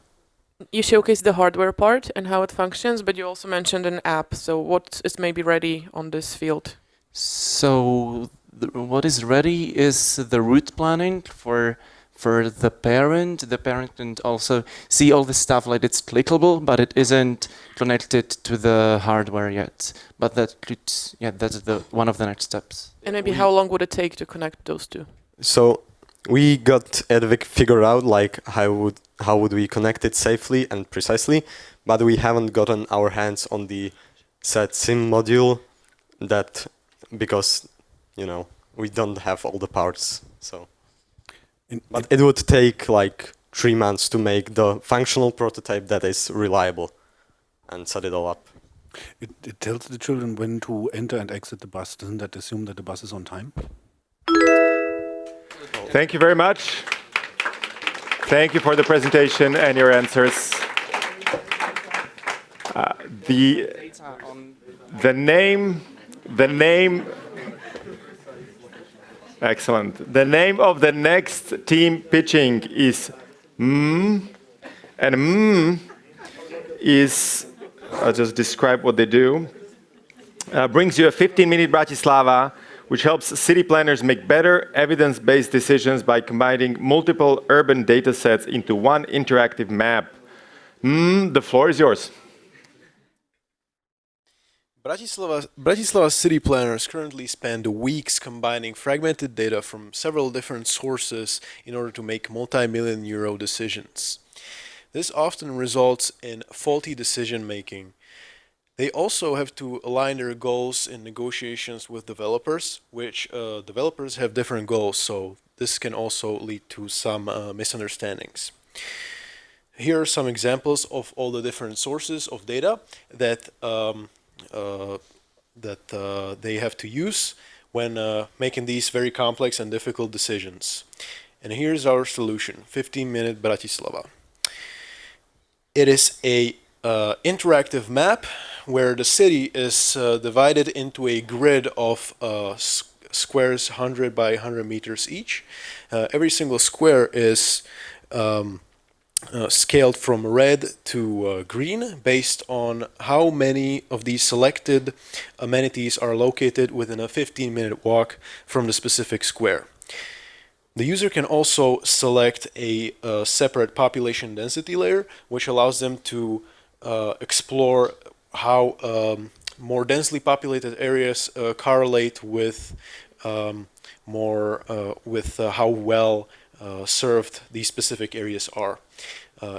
S7: You showcase the hardware part and how it functions, but you also mentioned an app. So what is maybe ready on this field?
S17: So what is ready is the route planning for the parent. The parent can also see all the stuff like it's clickable, but it isn't connected to the hardware yet. But that could, yeah, that's one of the next steps.
S7: And maybe how long would it take to connect those two?
S16: So we got it figured out, like how would we connect it safely and precisely, but we haven't gotten our hands on the set sim module because we don't have all the parts. So. But it would take like 3 months to make the functional prototype that is reliable and set it all up.
S4: It tells the children when to enter and exit the bus. Doesn't that assume that the bus is on time?
S2: Thank you very much. Thank you for the presentation and your answers. The name. Excellent. The name of the next team pitching is and is, I'll just describe what they do, brings you a 15-minute Bratislava, which helps city planners make better evidence-based decisions by combining multiple urban data sets into one interactive map. The floor is yours.
S18: Bratislava city planners currently spend weeks combining fragmented data from several different sources in order to make multi-million euro decisions. This often results in faulty decision making. They also have to align their goals in negotiations with developers, which developers have different goals, so this can also lead to some misunderstandings. Here are some examples of all the different sources of data that they have to use when making these very complex and difficult decisions. And here's our solution, 15-minute Bratislava. It is a interactive map where the city is divided into a grid of squares 100 by 100 meters each. Every single square is scaled from red to green based on how many of these selected amenities are located within a 15-minute walk from the specific square. The user can also select a separate population density layer, which allows them to explore how more densely populated areas correlate with how well served these specific areas are.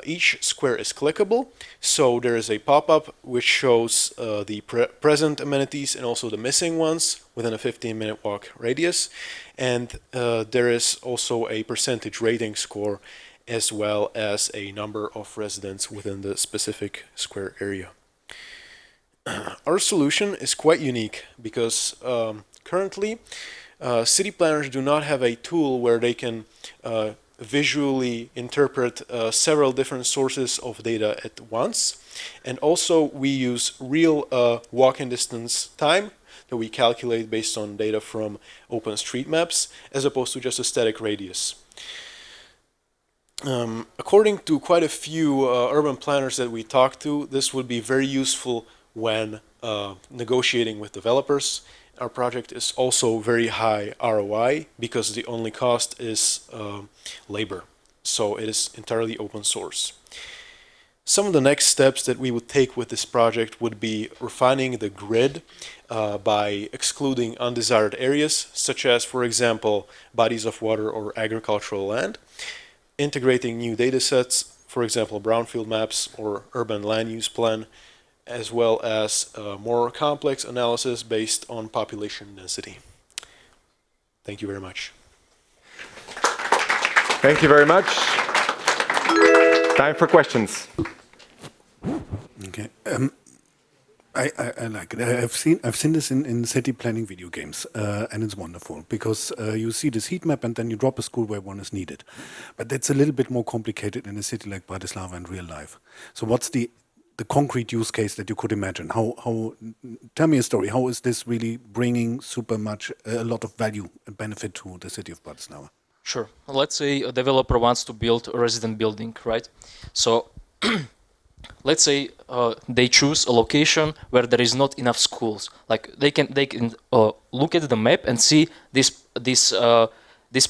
S18: Each square is clickable, so there is a pop-up which shows the present amenities and also the missing ones within a 15-minute walk radius, and there is also a percentage rating score as well as a number of residents within the specific square area. Our solution is quite unique because currently city planners do not have a tool where they can visually interpret several different sources of data at once. And also we use real walking distance time that we calculate based on data from OpenStreetMaps as opposed to just a static radius. According to quite a few urban planners that we talked to, this would be very useful when negotiating with developers. Our project is also very high ROI because the only cost is labor. So it is entirely open source. Some of the next steps that we would take with this project would be refining the grid by excluding undesired areas, such as, for example, bodies of water or agricultural land, integrating new data sets, for example, brownfield maps or urban land use plan, as well as more complex analysis based on population density. Thank you very much.
S2: Thank you very much. Time for questions.
S4: Okay. I like it. I've seen this in city planning video games, and it's wonderful because you see this heat map and then you drop a school where one is needed. But that's a little bit more complicated in a city like Bratislava in real life. So what's the concrete use case that you could imagine? How tell me a story. How is this really bringing a lot of value and benefit to the city of Bratislava?
S19: Sure. Let's say a developer wants to build a resident building, right? So let's say they choose a location where there is not enough schools. Like they can look at the map and see this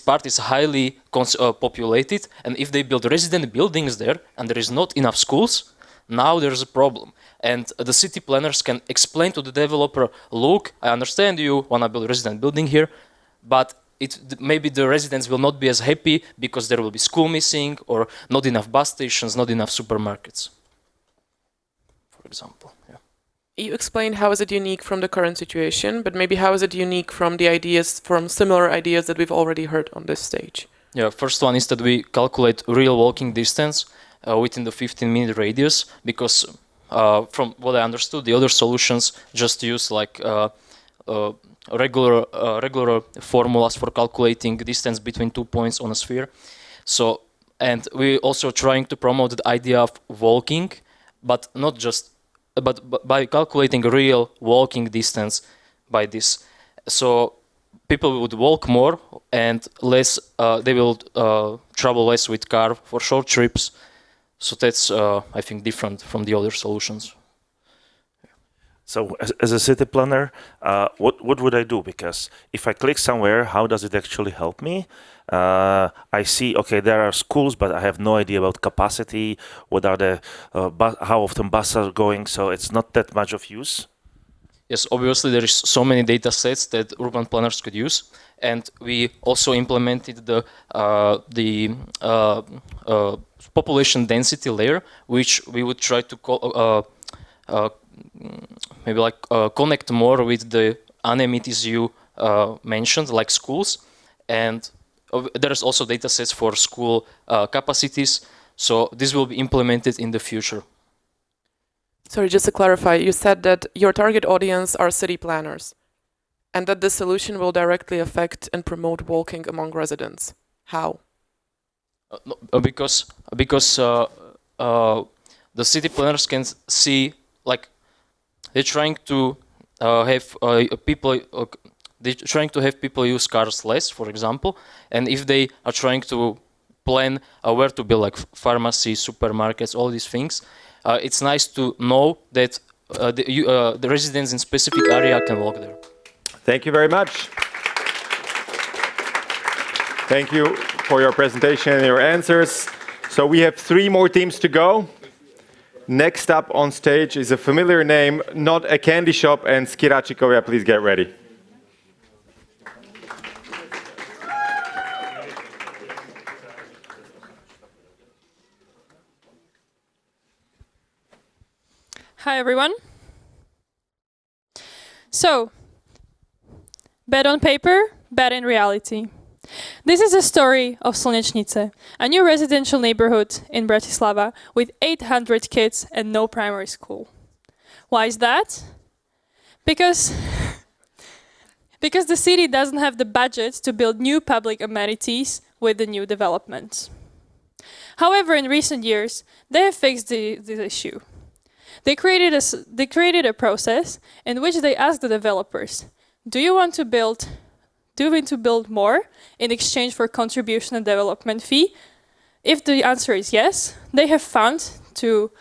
S19: part is highly populated, and if they build resident buildings there and there is not enough schools, now there's a problem. And the city planners can explain to the developer, look, I understand you want to build a resident building here, but maybe the residents will not be as happy because there will be school missing or not enough bus stations, not enough supermarkets, for example. Yeah.
S7: You explained how is it unique from the current situation, but maybe how is it unique from from similar ideas that we've already heard on this stage?
S19: Yeah, first one is that we calculate real walking distance within the 15-minute radius, because from what I understood, the other solutions just use like regular formulas for calculating distance between 2 points on a sphere. So, and we also trying to promote the idea of walking, but not just, but by calculating real walking distance by this. So people would walk more and less, they will travel less with car for short trips. So that's, I think, different from the other solutions.
S8: So as a city planner, what would I do? Because if I click somewhere, how does it actually help me? I see, okay, there are schools, but I have no idea about capacity, what are the, how often buses are going, so it's not that much of use.
S19: Yes, obviously there is so many data sets that urban planners could use, and we also implemented the population density layer, which we would try to maybe like connect more with the amenities you mentioned, like schools, and there's also data sets for school capacities. So this will be implemented in the future.
S7: Sorry, just to clarify, you said that your target audience are city planners, and that the solution will directly affect and promote walking among residents. How?
S19: Because the city planners can see, like, they're trying to have people use cars less, for example, and if they are trying to plan where to build, like pharmacies, supermarkets, all these things, it's nice to know that the residents in specific area can walk there.
S2: Thank you very much. Thank you for your presentation and your answers. So we have 3 more teams to go. Next up on stage is a familiar name, not a candy shop, and Skirachikovia, please get ready.
S20: Hi everyone. So, bad on paper, bad in reality. This is a story of Slnečnice, a new residential neighborhood in Bratislava with 800 kids and no primary school. Why is that? Because the city doesn't have the budget to build new public amenities with the new developments. However, in recent years, they have fixed this issue. They created a process in which they asked the developers, do you want to build more in exchange for contribution and development fee? If the answer is yes, they have funds to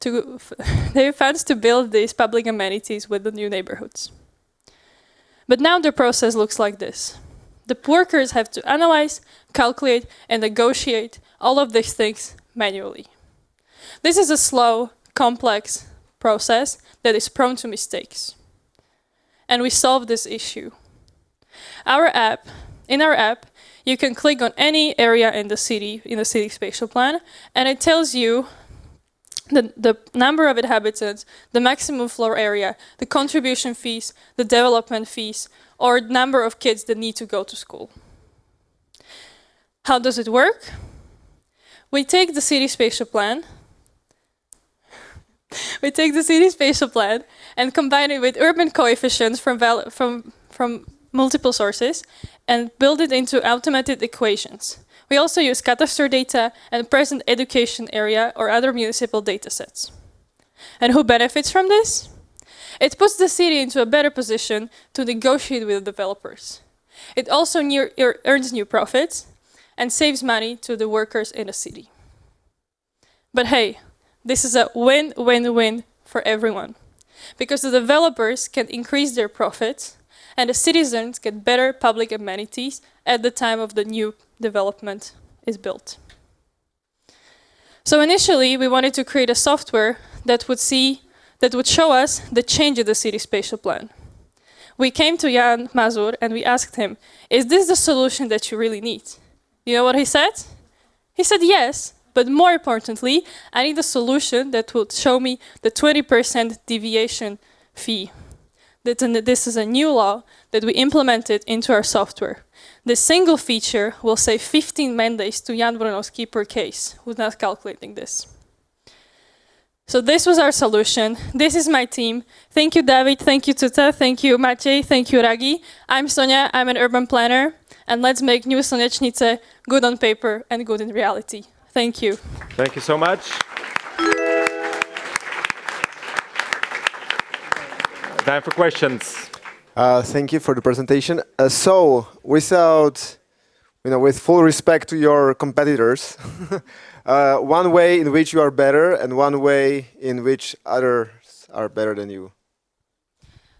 S20: build these public amenities with the new neighborhoods. But now the process looks like this. The workers have to analyze, calculate, and negotiate all of these things manually. This is a slow, complex process that is prone to mistakes. And we solve this issue. In our app, you can click on any area in the city spatial plan, and it tells you the number of inhabitants, the maximum floor area, the contribution fees, the development fees, or the number of kids that need to go to school. How does it work? We take the city spatial plan. We take the city spatial plan and combine it with urban coefficients from multiple sources and build it into automated equations. We also use cadastre data and present education area or other municipal data sets. And who benefits from this? It puts the city into a better position to negotiate with the developers. It also earns new profits and saves money to the workers in the city. But hey, this is a win-win-win for everyone, because the developers can increase their profits and the citizens get better public amenities at the time of the new development is built. So initially, we wanted to create a software that would show us the change in the city spatial plan. We came to Jan Mazur and we asked him, is this the solution that you really need? You know what he said? He said yes, but more importantly, I need a solution that would show me the 20% deviation fee. This is a new law that we implemented into our software. This single feature will save 15 man days to Jan Brunovsky per case, who's not calculating this. So this was our solution. This is my team. Thank you, David. Thank you, Tuta. Thank you, Maciej. Thank you, Ragi. I'm Sonia. I'm an urban planner. And let's make New Slnečnice good on paper and good in reality. Thank you.
S2: Thank you so much. Time for questions.
S6: Thank you for the presentation. So, with full respect to your competitors, one way in which you are better and one way in which others are better than you.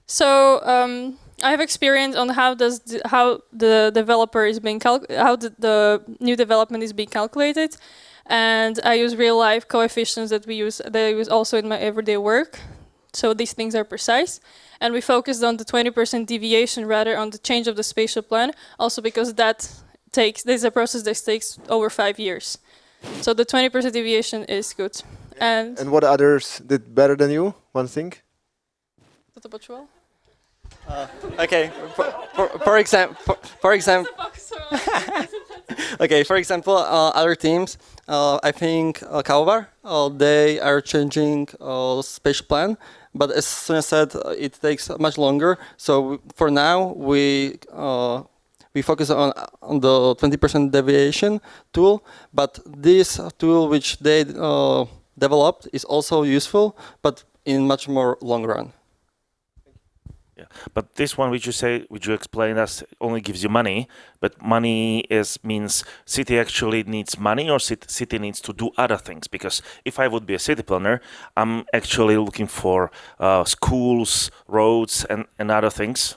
S20: So I have experience on how the developer is being how the new development is being calculated, and I use real life coefficients that I use also in my everyday work. So these things are precise, and we focused on the 20% deviation rather on the change of the spatial plan, also because this is a process that takes over 5 years. So the 20% deviation is good. And
S6: what others did better than you? One thing.
S21: Okay. For example, okay. For example, other teams. I think Kalvar. They are changing spatial plan, but as Sonia said, it takes much longer. So for now, we focus on the 20% deviation tool. But this tool which they developed is also useful, but in much more long run.
S8: Yeah, but this one, which you explained us, only gives you money. But money means city actually needs money, or city needs to do other things. Because if I would be a city planner, I'm actually looking for schools, roads, and other things.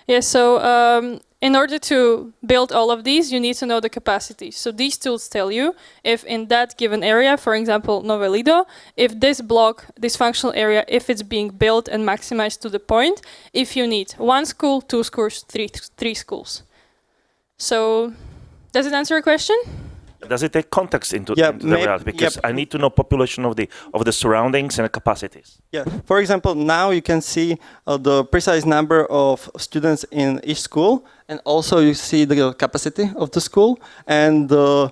S20: Yeah. So in order to build all of these, you need to know the capacity. So these tools tell you if in that given area, for example, Nové Lido, if this block, this functional area, if it's being built and maximized to the point, if you need 1 school, 2 schools, 3 schools. So does it answer your question?
S8: Does it take context into the reality? Because I need to know population of the surroundings and capacities.
S21: Yeah. For example, now you can see the precise number of students in each school, and also you see the capacity of the school, and the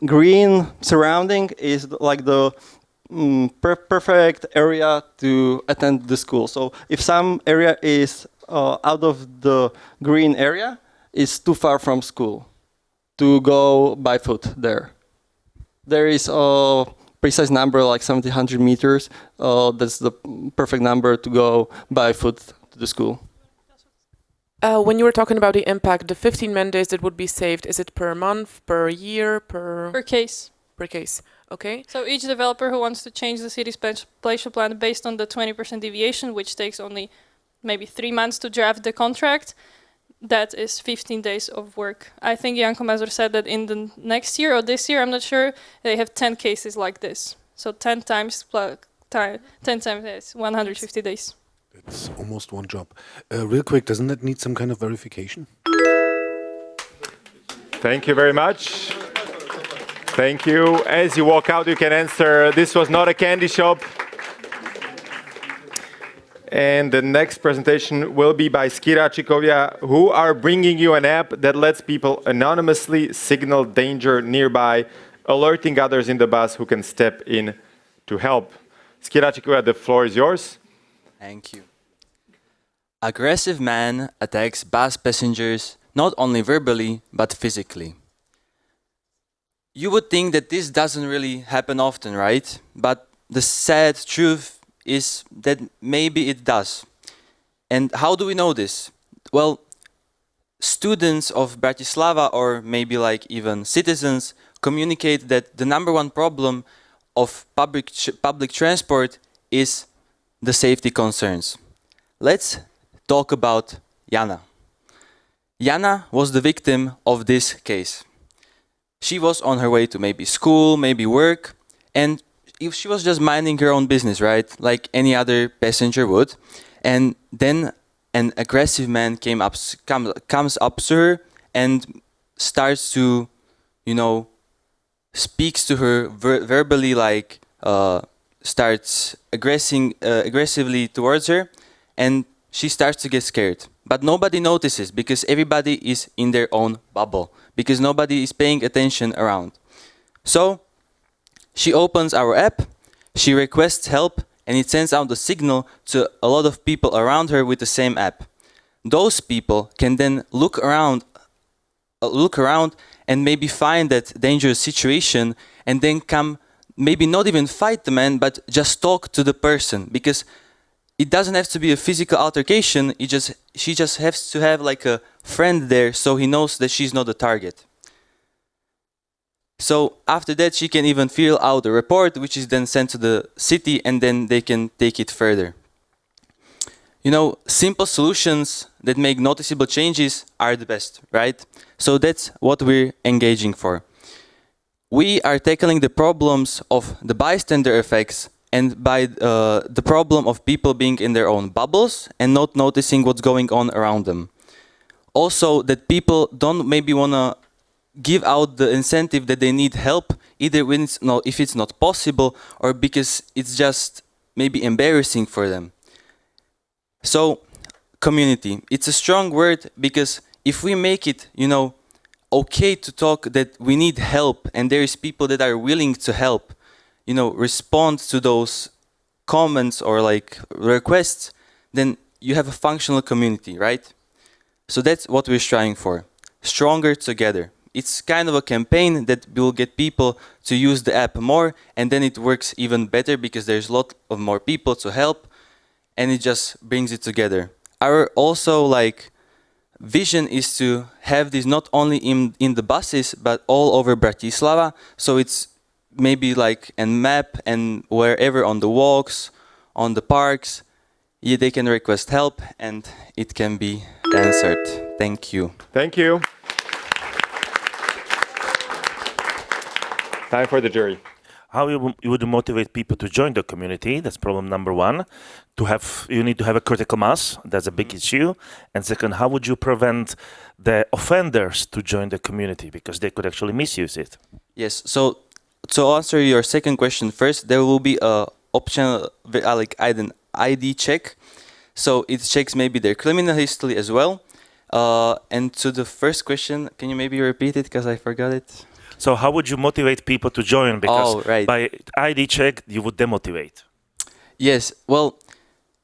S21: green surrounding is like the perfect area to attend the school. So if some area is out of the green area, it's too far from school to go by foot there. There is a precise number, like 700 meters. That's the perfect number to go by foot to the school.
S7: When you were talking about the impact, the 15 man days that would be saved, is it per month, per year,
S20: Per case.
S7: Per case? Okay.
S20: So each developer who wants to change the city spatial plan based on the 20% deviation, which takes only maybe 3 months to draft the contract, that is 15 days of work. I think Janko Mazur said that in the next year or this year, I'm not sure, they have 10 cases like this. So 10 times 10 times is 150 days.
S4: It's almost one job. Real quick, doesn't that need some kind of verification?
S2: Thank you very much. Thank you. As you walk out, you can answer, this was not a candy shop. And the next presentation will be by Skiračikovia, who are bringing you an app that lets people anonymously signal danger nearby, alerting others in the bus who can step in to help. Skiračikovia, the floor is yours.
S1: Thank you. Aggressive man attacks bus passengers not only verbally but physically. You would think that this doesn't really happen often, right? But the sad truth is that maybe it does. And how do we know this? Well, students of Bratislava, or maybe like even citizens, communicate that the number one problem of public transport is the safety concerns. Let's talk about Jana. Jana was the victim of this case. She was on her way to maybe school, maybe work, and if she was just minding her own business, right, like any other passenger would, and then an aggressive man comes up to her and starts to, speaks to her verbally, like starts aggressively towards her, and she starts to get scared. But nobody notices because everybody is in their own bubble, because nobody is paying attention around. So she opens our app, she requests help, and it sends out a signal to a lot of people around her with the same app. Those people can then look around and maybe find that dangerous situation and then come, maybe not even fight the man, but just talk to the person, because it doesn't have to be a physical altercation. She just has to have like a friend there, so he knows that she's not a target. So after that, she can even fill out a report, which is then sent to the city, and then they can take it further. Simple solutions that make noticeable changes are the best, right? So that's what we're engaging for. We are tackling the problems of the bystander effects and by the problem of people being in their own bubbles and not noticing what's going on around them. Also, that people don't maybe want to give out the incentive that they need help, either when if it's not possible or because it's just maybe embarrassing for them. So, community, it's a strong word, because if we make it, okay to talk that we need help and there is people that are willing to help, respond to those comments or like requests, then you have a functional community, right? So that's what we're striving for. Stronger together. It's kind of a campaign that will get people to use the app more, and then it works even better because there's a lot of more people to help, and it just brings it together. Our also vision is to have this not only in the buses but all over Bratislava. So it's maybe like a map, and wherever on the walks, on the parks, they can request help and it can be answered. Thank you.
S2: Thank you. Time for the jury.
S8: How you would motivate people to join the community? That's problem number one. You need to have a critical mass. That's a big issue. And second, how would you prevent the offenders to join the community because they could actually misuse it?
S1: Yes. So to answer your second question first, there will be a optional like an ID check. So it checks maybe their criminal history as well. And to the first question, can you maybe repeat it because I forgot it?
S8: So how would you motivate people to join? Because
S1: right.
S8: by ID check, you would demotivate.
S1: Yes. Well,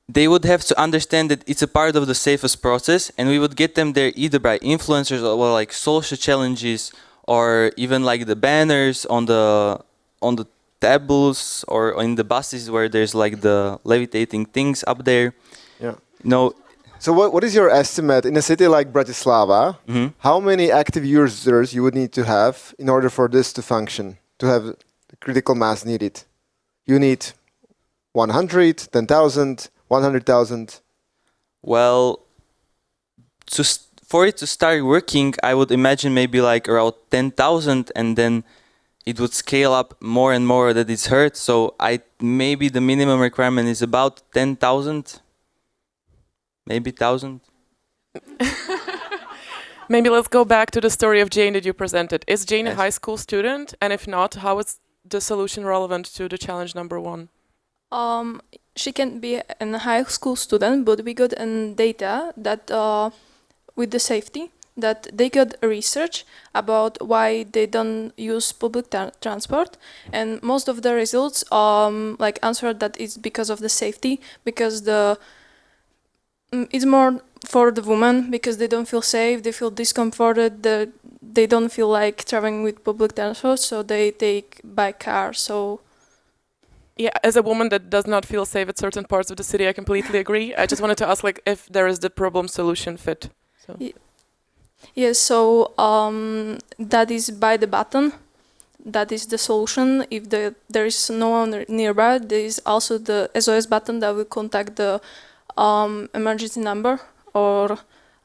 S1: they would have to understand that it's a part of the safest process, and we would get them there either by influencers or like social challenges, or even like the banners on the tables or in the buses where there's like the levitating things up there.
S6: Yeah.
S1: No.
S6: So what is your estimate in a city like Bratislava? How many active users you would need to have in order for this to function, to have the critical mass needed? You need 100, 10,000, 100,000?
S1: Well, for it to start working, I would imagine maybe like around 10,000, and then it would scale up more and more that it's heard. So maybe the minimum requirement is about 10,000. Maybe 1,000.
S7: Maybe let's go back to the story of Jane that you presented. Is Jane a high school student? And if not, how is the solution relevant to the challenge number one?
S3: She can be a high school student, but we got data that with the safety that they got research about why they don't use public transport, and most of the results like answered that it's because of the safety, because it's more for the women because they don't feel safe, they feel discomforted, they don't feel like traveling with public transport, so they take by car. So
S7: yeah, as a woman that does not feel safe at certain parts of the city, I completely agree. I just wanted to ask like if there is the problem solution fit. So.
S3: Yes, so that is by the button. That is the solution. If there is no one nearby, there is also the SOS button that will contact the emergency number or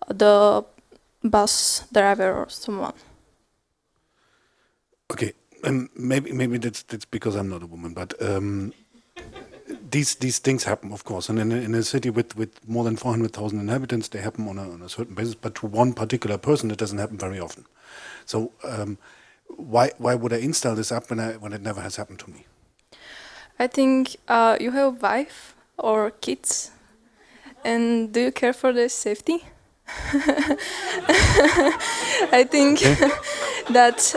S3: the bus driver or someone.
S4: Okay, maybe that's because I'm not a woman, but these things happen, of course, and in a city with more than 400,000 inhabitants, they happen on a certain basis. But to one particular person, it doesn't happen very often. So why would I install this app when it never has happened to me?
S3: I think you have a wife or kids, and do you care for their safety? I think that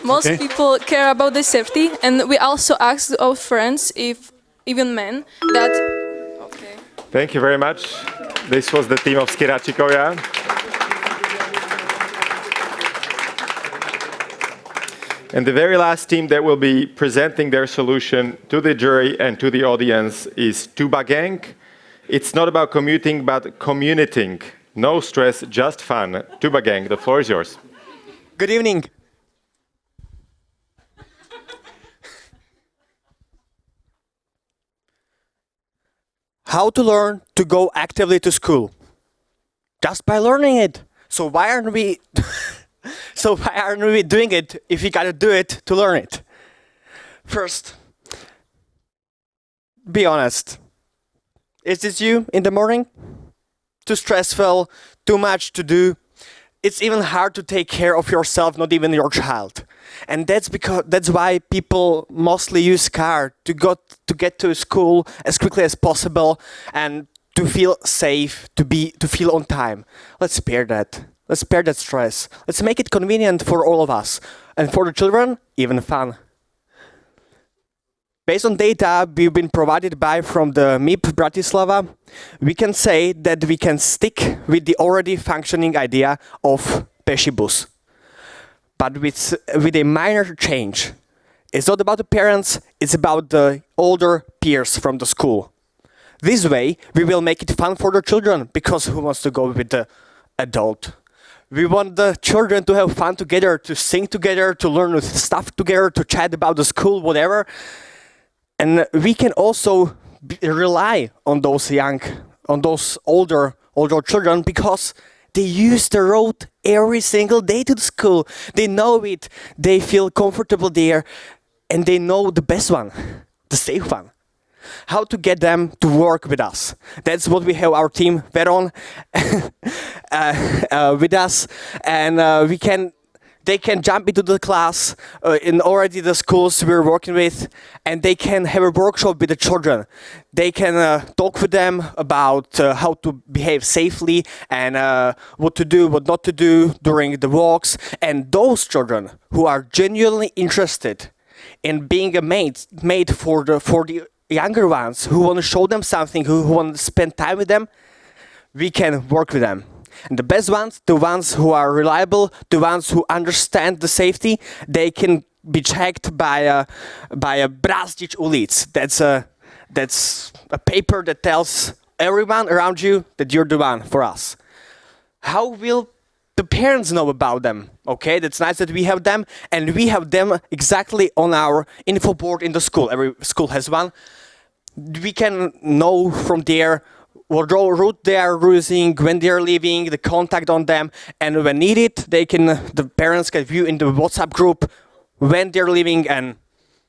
S3: most people care about the safety, and we also asked our friends, if even men, that. Okay.
S2: Thank you very much. This was the team of Skiračikovia. And the very last team that will be presenting their solution to the jury and to the audience is Tuba Gang. It's not about commuting, but commuting. No stress, just fun. Tuba Gang, the floor is yours.
S22: Good evening. How to learn to go actively to school? Just by learning it. So why aren't we doing it if we gotta do it to learn it? First, be honest. Is this you in the morning? Too stressful, too much to do. It's even hard to take care of yourself, not even your child. And that's why people mostly use car to get to school as quickly as possible and to feel safe, to feel on time. Let's spare that. Let's spare that stress. Let's make it convenient for all of us. And for the children, even fun. Based on data we've been provided from the MIP Bratislava, we can say that we can stick with the already functioning idea of peši bus. But with a minor change. It's not about the parents, it's about the older peers from the school. This way, we will make it fun for the children, because who wants to go with the adult? We want the children to have fun together, to sing together, to learn stuff together, to chat about the school, whatever. And we can also rely on those older children, because they use the road every single day to the school. They know it. They feel comfortable there. and they know the best one, the safe one. How to get them to work with us. That's what we have our team Veron with us, and they can jump into the class in already the schools we're working with, and they can have a workshop with the children. They can talk with them about how to behave safely and what to do, what not to do during the walks. And those children who are genuinely interested in being a mate for the younger ones, who want to show them something, who want to spend time with them, we can work with them. And the best ones, the ones who are reliable, the ones who understand the safety, they can be checked by a Bratislava ulic. That's a paper that tells everyone around you that you're the one for us. How will the parents know about them? Okay, that's nice that we have them, and we have them exactly on our info board in the school. Every school has one. We can know from there what route they are using, when they are leaving, the contact on them, and when needed, the parents can view in the WhatsApp group when they're leaving and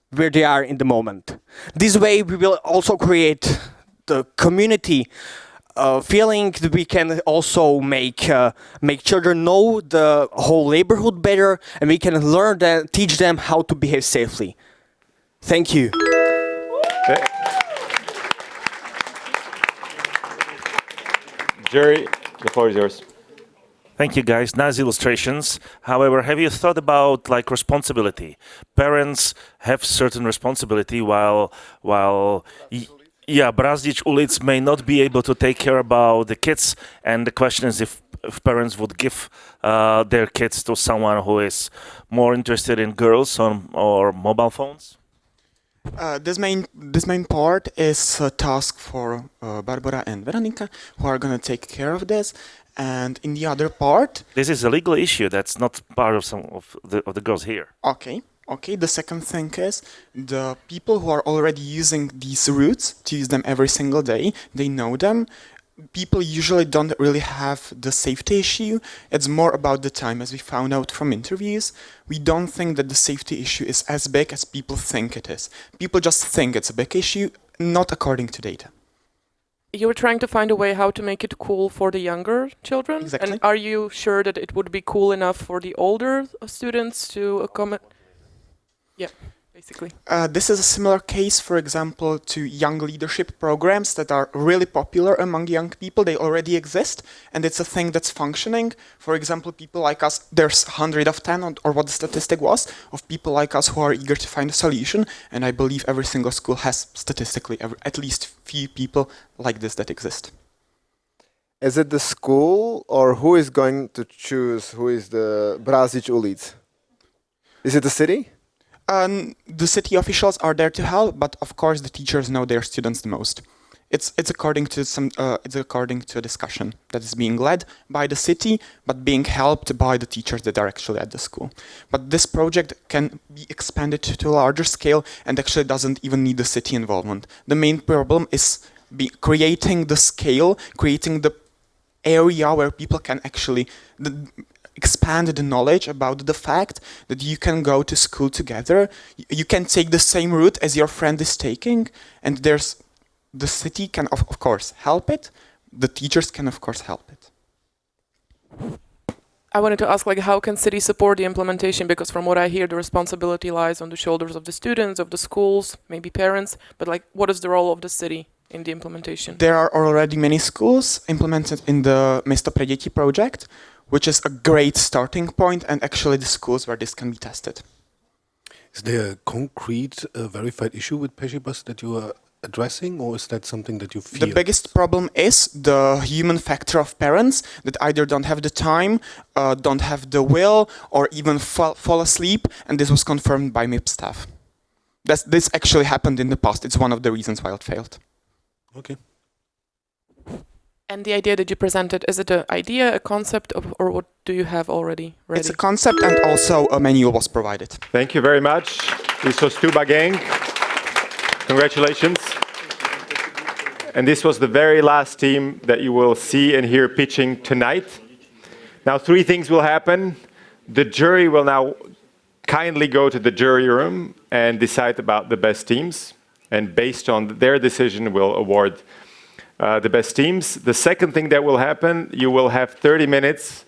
S22: where they are in the moment. This way, we will also create the community feeling that we can also make children know the whole neighborhood better, and we can teach them how to behave safely. Thank you.
S2: Jerry, the floor is yours.
S8: Thank you, guys. Nice illustrations. However, have you thought about responsibility? Parents have certain responsibility while Bratislava ulic may not be able to take care about the kids, and the question is if parents would give their kids to someone who is more interested in girls or mobile phones.
S5: This main part is a task for Barbara and Veronika, who are going to take care of this. And in the other part,
S8: this is a legal issue that's not part of some of the girls here.
S5: Okay. The second thing is the people who are already using these routes to use them every single day. They know them. People usually don't really have the safety issue. It's more about the time, as we found out from interviews. We don't think that the safety issue is as big as people think it is. People just think it's a big issue, not according to data.
S7: You were trying to find a way how to make it cool for the younger children?
S5: Exactly.
S7: And are you sure that it would be cool enough for the older students to accommodate? Yeah, basically.
S5: This is a similar case, for example, to young leadership programs that are really popular among young people. They already exist, and it's a thing that's functioning. For example, people like us, there's 100 of 10, or what the statistic was, of people like us who are eager to find a solution, and I believe every single school has statistically at least few people like this that exist.
S6: Is it the school, or who is going to choose who is the Bratislava ulic? Is it the city?
S5: The city officials are there to help, but of course the teachers know their students the most. It's according to a discussion that is being led by the city, but being helped by the teachers that are actually at the school. But this project can be expanded to a larger scale and actually doesn't even need the city involvement. The main problem is creating the scale, creating the area where people can actually expand the knowledge about the fact that you can go to school together, you can take the same route as your friend is taking, and the city can of course help it, the teachers can of course help it.
S7: I wanted to ask, how can city support the implementation? Because from what I hear, the responsibility lies on the shoulders of the students, of the schools, maybe parents, but what is the role of the city in the implementation?
S5: There are already many schools implemented in the Mesto pre děti project, which is a great starting point, and actually the schools where this can be tested.
S4: Is there a concrete verified issue with Peshibus that you are addressing, or is that something that you feel?
S5: The biggest problem is the human factor of parents that either don't have the time, don't have the will, or even fall asleep, and this was confirmed by MIP staff. This actually happened in the past. It's one of the reasons why it failed.
S4: Okay.
S7: And the idea that you presented, is it an idea, a concept, or what do you have already ready?
S5: It's a concept, and also a manual was provided.
S2: Thank you very much. This was Tuba Gang. Congratulations. And this was the very last team that you will see and hear pitching tonight. Now, 3 things will happen. The jury will now kindly go to the jury room and decide about the best teams. And based on their decision, we'll award the best teams. The second thing that will happen, you will have 30 minutes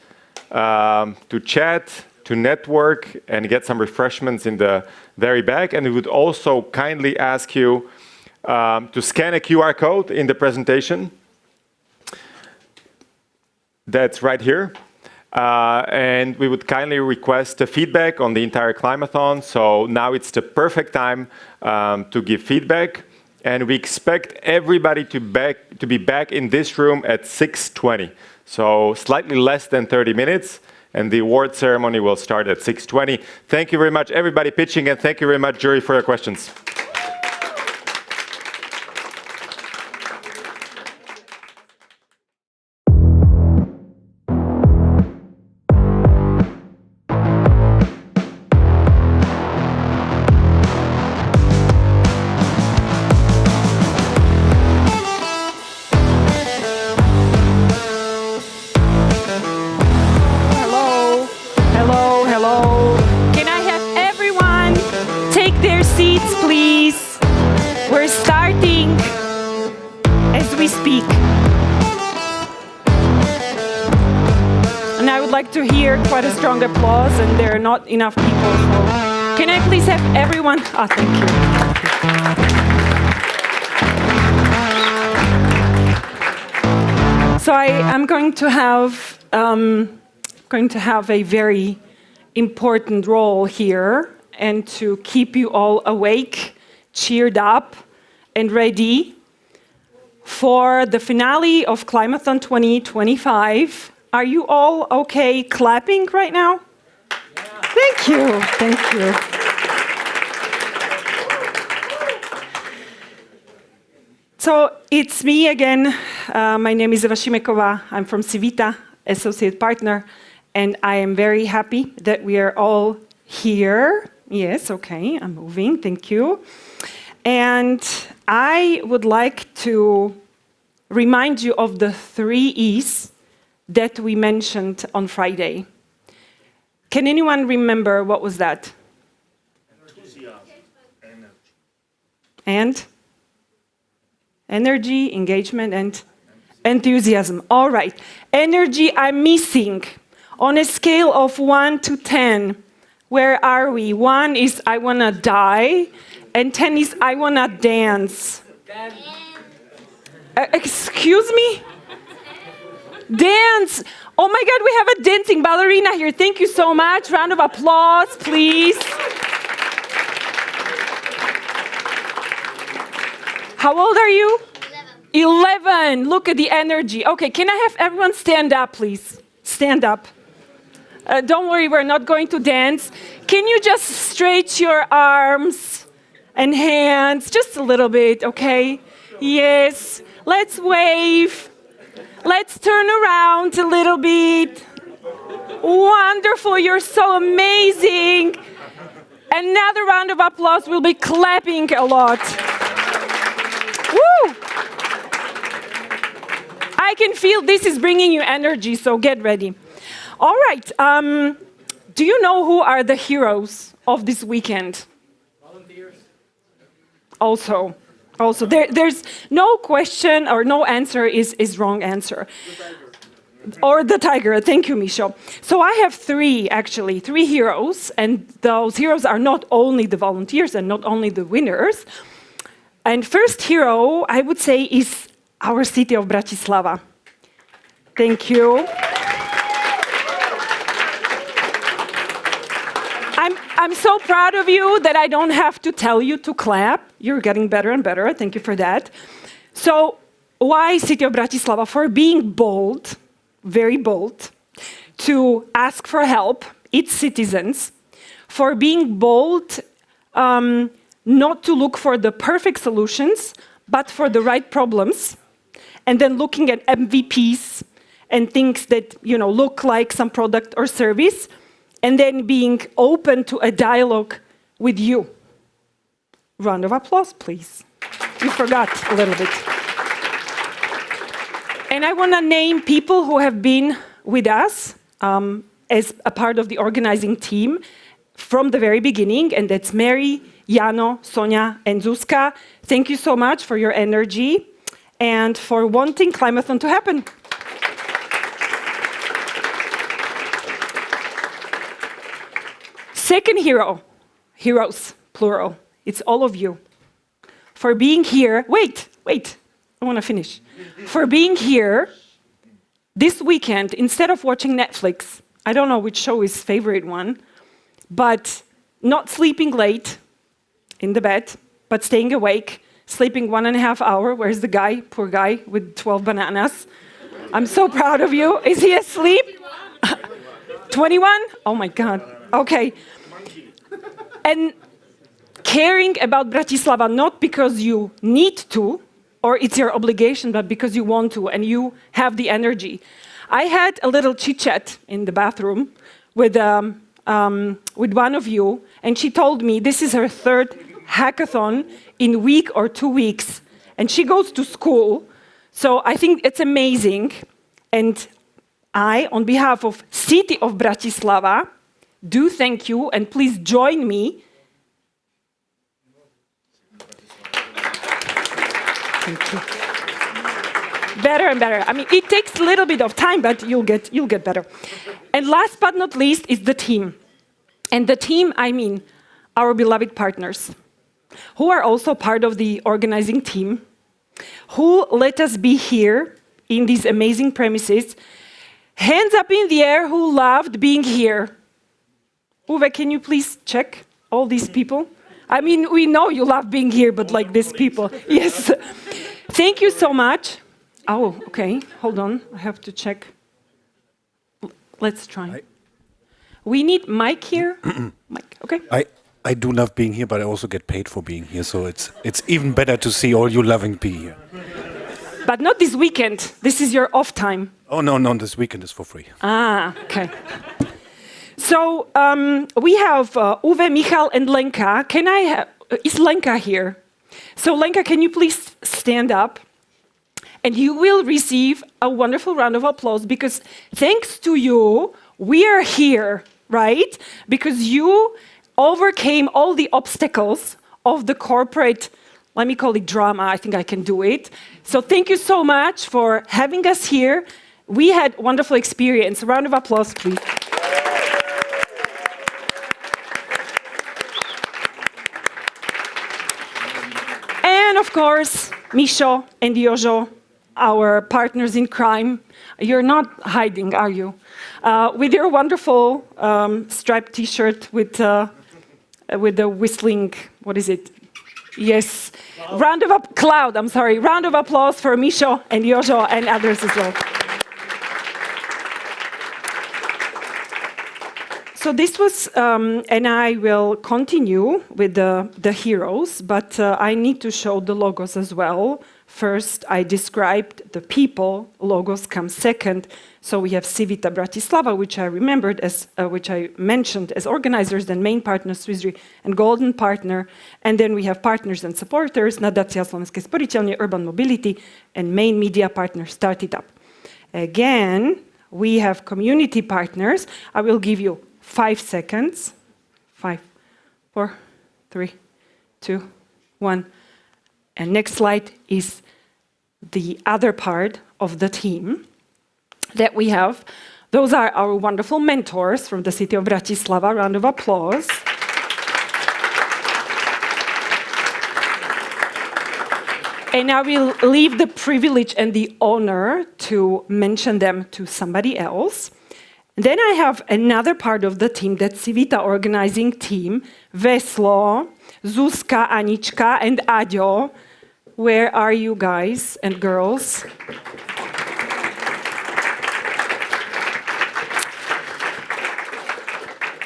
S2: to chat, to network, and get some refreshments in the very back. And we would also kindly ask you to scan a QR code in the presentation. That's right here. And we would kindly request a feedback on the entire Climathon. So now it's the perfect time to give feedback. And we expect everybody to be back in this room at 6:20. So slightly less than 30 minutes. And the award ceremony will start at 6:20. Thank you very much, everybody pitching, and thank you very much, jury, for your questions.
S9: To hear quite a strong applause, and there are not enough people. So can I please have everyone? Thank you. So I am going to have a very important role here, and to keep you all awake, cheered up, and ready for the finale of Climathon 2025. Are you all okay clapping right now? Yeah. Thank you. Thank you. So it's me again. My name is Eva Šimekova. I'm from Civita, associate partner, and I am very happy that we are all here. Yes, okay, I'm moving. Thank you. And I would like to remind you of the 3 E's that we mentioned on Friday. Can anyone remember what was that? And? Energy, engagement, and enthusiasm. All right. Energy I'm missing. On a scale of 1 to 10, where are we? 1 is I wanna die, and 10 is I wanna dance. Excuse me? Dance! Oh my God, we have a dancing ballerina here. Thank you so much. Round of applause, please. How old are you? 11. Look at the energy. Okay, can I have everyone stand up, please? Stand up. Don't worry, we're not going to dance. Can you just stretch your arms and hands just a little bit, okay? Yes. Let's wave. Let's turn around a little bit. Wonderful, you're so amazing. Another round of applause. We'll be clapping a lot. Woo! I can feel this is bringing you energy, so get ready. All right, do you know who are the heroes of this weekend? Volunteers. Also, there's no question or no answer is wrong answer. Or the tiger. Thank you, Misho. So I have 3 heroes, and those heroes are not only the volunteers and not only the winners. And first hero, I would say, is our city of Bratislava. Thank you. I'm so proud of you that I don't have to tell you to clap. You're getting better and better. Thank you for that. So why city of Bratislava? For being bold, very bold, to ask for help, its citizens. For being bold, not to look for the perfect solutions, but for the right problems. And then looking at MVPs and things that, look like some product or service, and then being open to a dialogue with you. Round of applause, please. You forgot a little bit. And I want to name people who have been with us as a part of the organizing team from the very beginning, and that's Mary, Jano, Sonia, and Zuzka. Thank you so much for your energy and for wanting Climathon to happen. Second hero, heroes, plural, it's all of you. For being here, wait, I want to finish. For being here this weekend, instead of watching Netflix, I don't know which show is favorite one, but not sleeping late in the bed, but staying awake, sleeping 1.5 hours. Where's the guy, poor guy, with 12 bananas? I'm so proud of you. Is he asleep? 21? Oh my God. Okay. And caring about Bratislava, not because you need to, or it's your obligation, but because you want to, and you have the energy. I had a little chit-chat in the bathroom with one of you, and she told me this is her third hackathon in a week or 2 weeks, and she goes to school, so I think it's amazing. And I, on behalf of City of Bratislava, do thank you, and please join me. Thank you. Better and better. I mean, it takes a little bit of time, but you'll get better. And last but not least is the team. And the team, I mean, our beloved partners, who are also part of the organizing team, who let us be here in these amazing premises. Hands up in the air who loved being here. Uwe, can you please check all these people? I mean, we know you love being here, but like these people. Yes. Thank you so much. Oh, okay. Hold on. I have to check. Let's try. We need Mike here. Mike, okay.
S4: I do love being here, but I also get paid for being here, so it's even better to see all you loving being here.
S9: But not this weekend. This is your off time.
S4: Oh, no, this weekend is for free.
S9: Ah, okay. So we have Uwe, Michal, and Lenka. Is Lenka here? So Lenka, can you please stand up? And you will receive a wonderful round of applause because thanks to you, we are here, right? Because you overcame all the obstacles of the corporate, let me call it drama, I think I can do it. So thank you so much for having us here. We had a wonderful experience. A round of applause, please. And of course, Misho and Jožo, our partners in crime. You're not hiding, are you? With your wonderful striped T-shirt with the whistling, what is it? Yes. Round of applause for Misho and Jožo and others as well. So this was, and I will continue with the heroes, but I need to show the logos as well. First, I described the people. Logos come second. So we have Civita Bratislava, which I mentioned as organizers, then main partners, Swissre, and golden partner. And then we have partners and supporters, Nadácia Slovenské sporiteľne, Urban Mobility, and main media partner, Start It Up. Again, we have community partners. I will give you 5 seconds. 5, 4, 3, 2, 1. And next slide is the other part of the team that we have. Those are our wonderful mentors from the city of Bratislava. Round of applause. And I will leave the privilege and the honor to mention them to somebody else. Then I have another part of the team, that's Civita organizing team, Veslo, Zuzka, Anička, and Aďo. Where are you guys and girls?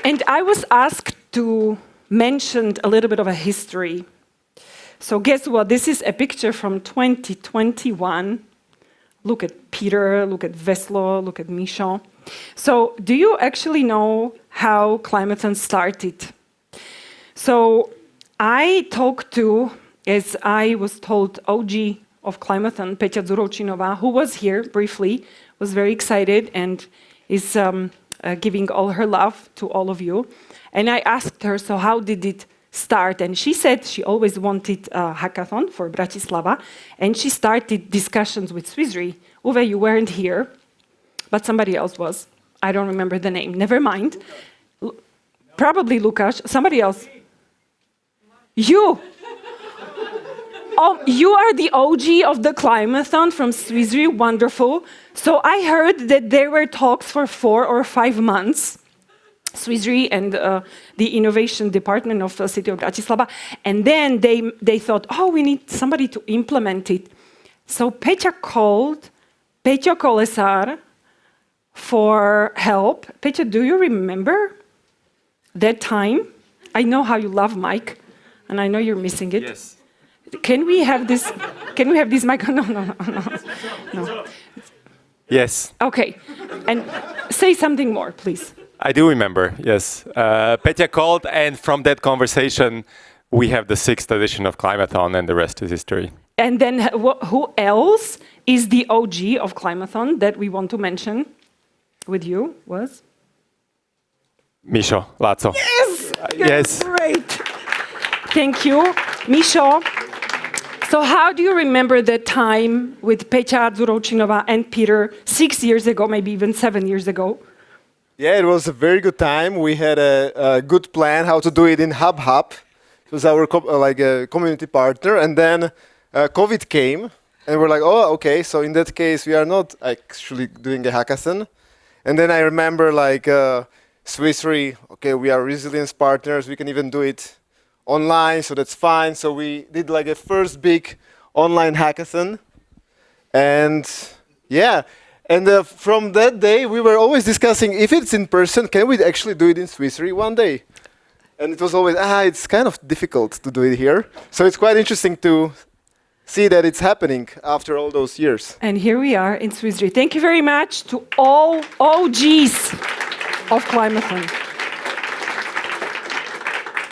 S9: And I was asked to mention a little bit of a history. So guess what? This is a picture from 2021. Look at Peter, look at Veslo, look at Michon. So do you actually know how Climathon started? So I talked to, as I was told, OG of Climathon, Peťa Zurovčinová, who was here briefly, was very excited and is giving all her love to all of you. And I asked her, so how did it start? And she said she always wanted a hackathon for Bratislava, and she started discussions with Swissre. Uwe, you weren't here, but somebody else was. I don't remember the name. Never mind. Probably Lukáš. Somebody else. You. Oh, you are the OG of the Climathon from Swissre. Wonderful. So I heard that there were talks for 4 or 5 months. Swissre and the innovation department of the city of Bratislava, and then they thought, oh, we need somebody to implement it. So Peťa called Peťo Kolesár for help. Peťa, do you remember that time? I know how you love Mike, and I know you're missing it.
S2: Yes.
S9: Can we have this? Can we have this mic? No.
S2: Yes.
S9: Okay, and say something more, please.
S2: I do remember, yes. Petya called, and from that conversation, we have the 6th edition of Climathon, and the rest is history.
S9: And then who else is the OG of Climathon that we want to mention with you was?
S2: Misho, Laco.
S9: Yes!
S2: Yes.
S9: Great. Thank you, Misho. So how do you remember that time with Peťa Dzuroučinova and Peter 6 years ago, maybe even 7 years ago?
S6: Yeah, it was a very good time. We had a good plan how to do it in Hub. It was our community partner, and then COVID came, and we're like, oh, okay. So in that case, we are not actually doing a hackathon. And then I remember Swissre. Okay, we are resilience partners. We can even do it online, so that's fine. So we did a first big online hackathon, and yeah. And from that day, we were always discussing, if it's in person, can we actually do it in Swissre one day? And it was always, it's kind of difficult to do it here. So it's quite interesting to see that it's happening after all those years.
S9: And here we are in Swissre. Thank you very much to all OGs of Climathon.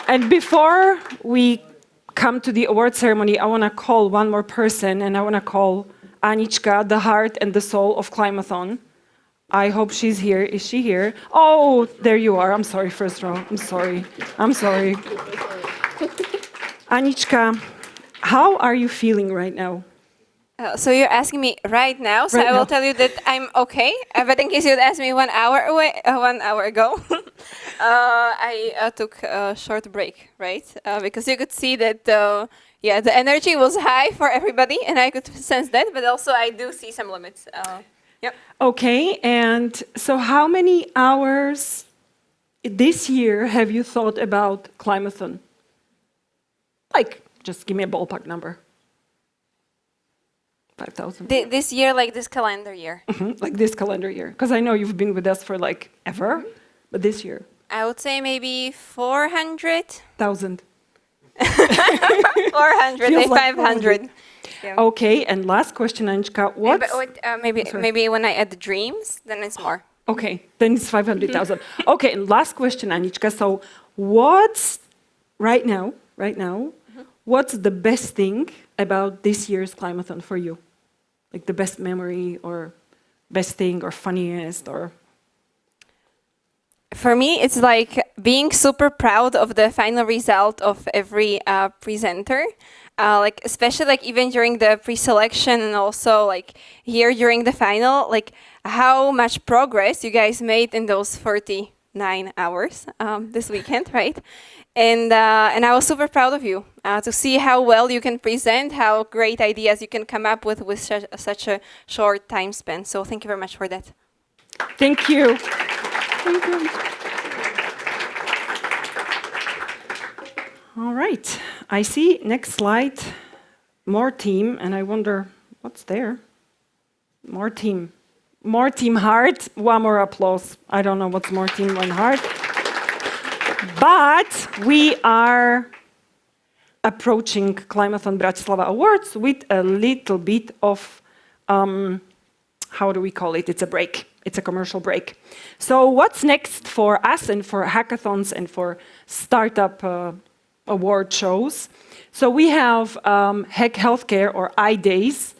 S9: And before we come to the award ceremony, I want to call one more person, and I want to call Anička, the heart and the soul of Climathon. I hope she's here. Is she here? Oh, there you are. I'm sorry, first row. I'm sorry. Anička, how are you feeling right now?
S10: So you're asking me right now, so
S9: Right
S10: I will
S9: now.
S10: tell you that I'm okay. But in case you'd asked me 1 hour 1 hour ago, I took a short break, right? Because you could see that the energy was high for everybody, and I could sense that. But also, I do see some limits. Yep.
S9: Okay, and so how many hours this year have you thought about Climathon? Just give me a ballpark number. 5,000.
S10: This year, like this calendar year.
S9: Like this calendar year. Because I know you've been with us for ever, but this year.
S10: I would say maybe 400.
S9: 1,000.
S10: 400,
S9: Feels
S10: say
S9: like
S10: 500. Yeah.
S9: Okay, and last question, Anička.
S10: Maybe when I add the dreams, then it's more.
S9: Okay, then it's 500,000. Okay, and last question, Anička. So what's right now, what's the best thing about this year's Climathon for you? Like the best memory or best thing or funniest or...
S10: For me, it's like being super proud of the final result of every presenter. Especially even during the pre-selection and also here during the final, how much progress you guys made in those 49 hours this weekend, right? And I was super proud of you to see how well you can present, how great ideas you can come up with such a short time span. So thank you very much for that.
S9: Thank you. All right, I see, next slide, more team, and I wonder, what's there? More team heart, one more applause. I don't know what's more team than heart. But we are approaching Climathon Bratislava Awards with a little bit of, how do we call it? It's a break. It's a commercial break. So what's next for us and for hackathons and for startup award shows? So we have Hack Healthcare or iDays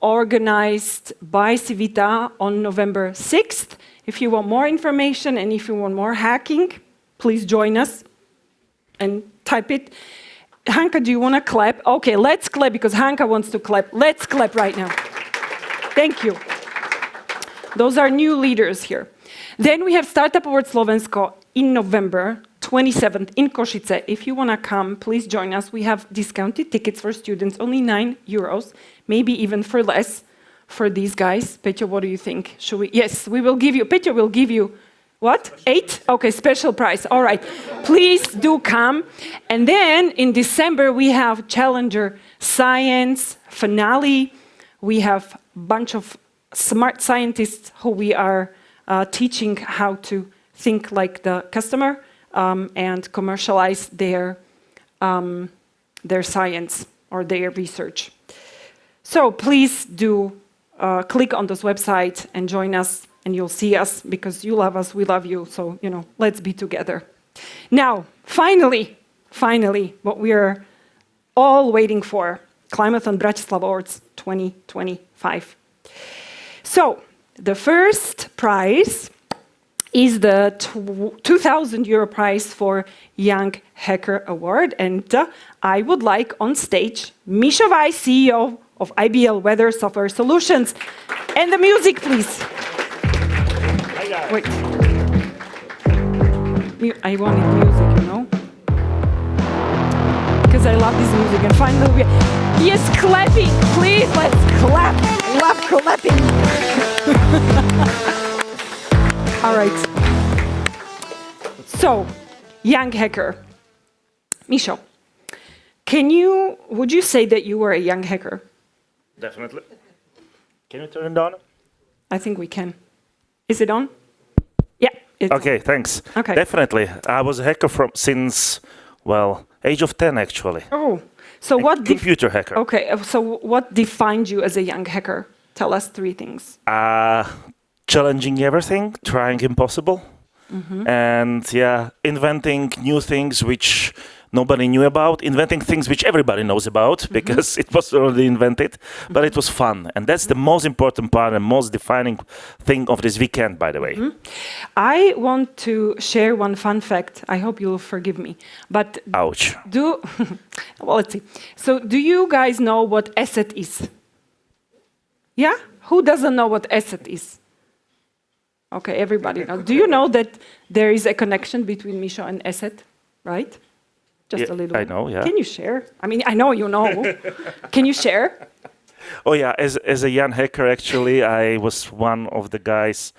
S9: organized by Civita on November 6th If you want more information and if you want more hacking, please join us and type it. Hanka, do you want to clap? Okay, let's clap because Hanka wants to clap. Let's clap right now. Thank you. Those are new leaders here. Then we have Startup Award Slovensko in November 27th in Košice. If you want to come, please join us. We have discounted tickets for students, only €9, maybe even for less for these guys. Petya, what do you think? Should we? Yes, we will give you. Petya will give you, what? 8? Okay, special price. All right. Please do come. And then in December, we have Challenger Science finale. We have a bunch of smart scientists who we are teaching how to think like the customer and commercialize their science or their research. So please do click on this website and join us, and you'll see us because you love us, we love you. So, let's be together. Now, finally, what we are all waiting for, Climathon Bratislava Awards 2025. So, the first prize is the €2,000 prize for Young Hacker Award. And I would like on stage Misha Weiss, CEO of IBL Weather Software Solutions. And the music, please. Wait. I wanted music, because I love this music. And finally, yes, clapping. Please, let's clap. I love clapping. All right. So, young hacker. Misho, would you say that you were a young hacker?
S8: Definitely. Can you turn it on?
S9: I think we can. Is it on? Yeah.
S8: Okay, thanks.
S9: Okay.
S8: Definitely. I was a hacker since age of 10 actually.
S9: Oh, so what?
S8: Computer hacker.
S9: Okay, so what defined you as a young hacker? Tell us 3 things.
S8: Challenging everything, trying impossible, and inventing new things which nobody knew about, inventing things which everybody knows about because it was already invented, but it was fun. And that's the most important part and most defining thing of this weekend, by the way.
S9: I want to share one fun fact. I hope you'll forgive me. But
S8: ouch.
S9: Well, let's see. So do you guys know what asset is? Yeah? Who doesn't know what asset is? Okay, everybody knows. Do you know that there is a connection between Misho and asset, right? Just a little.
S8: I know, yeah.
S9: Can you share? I mean, I know you know. Can you share?
S8: Oh yeah, as a young hacker, actually, I was one of the guys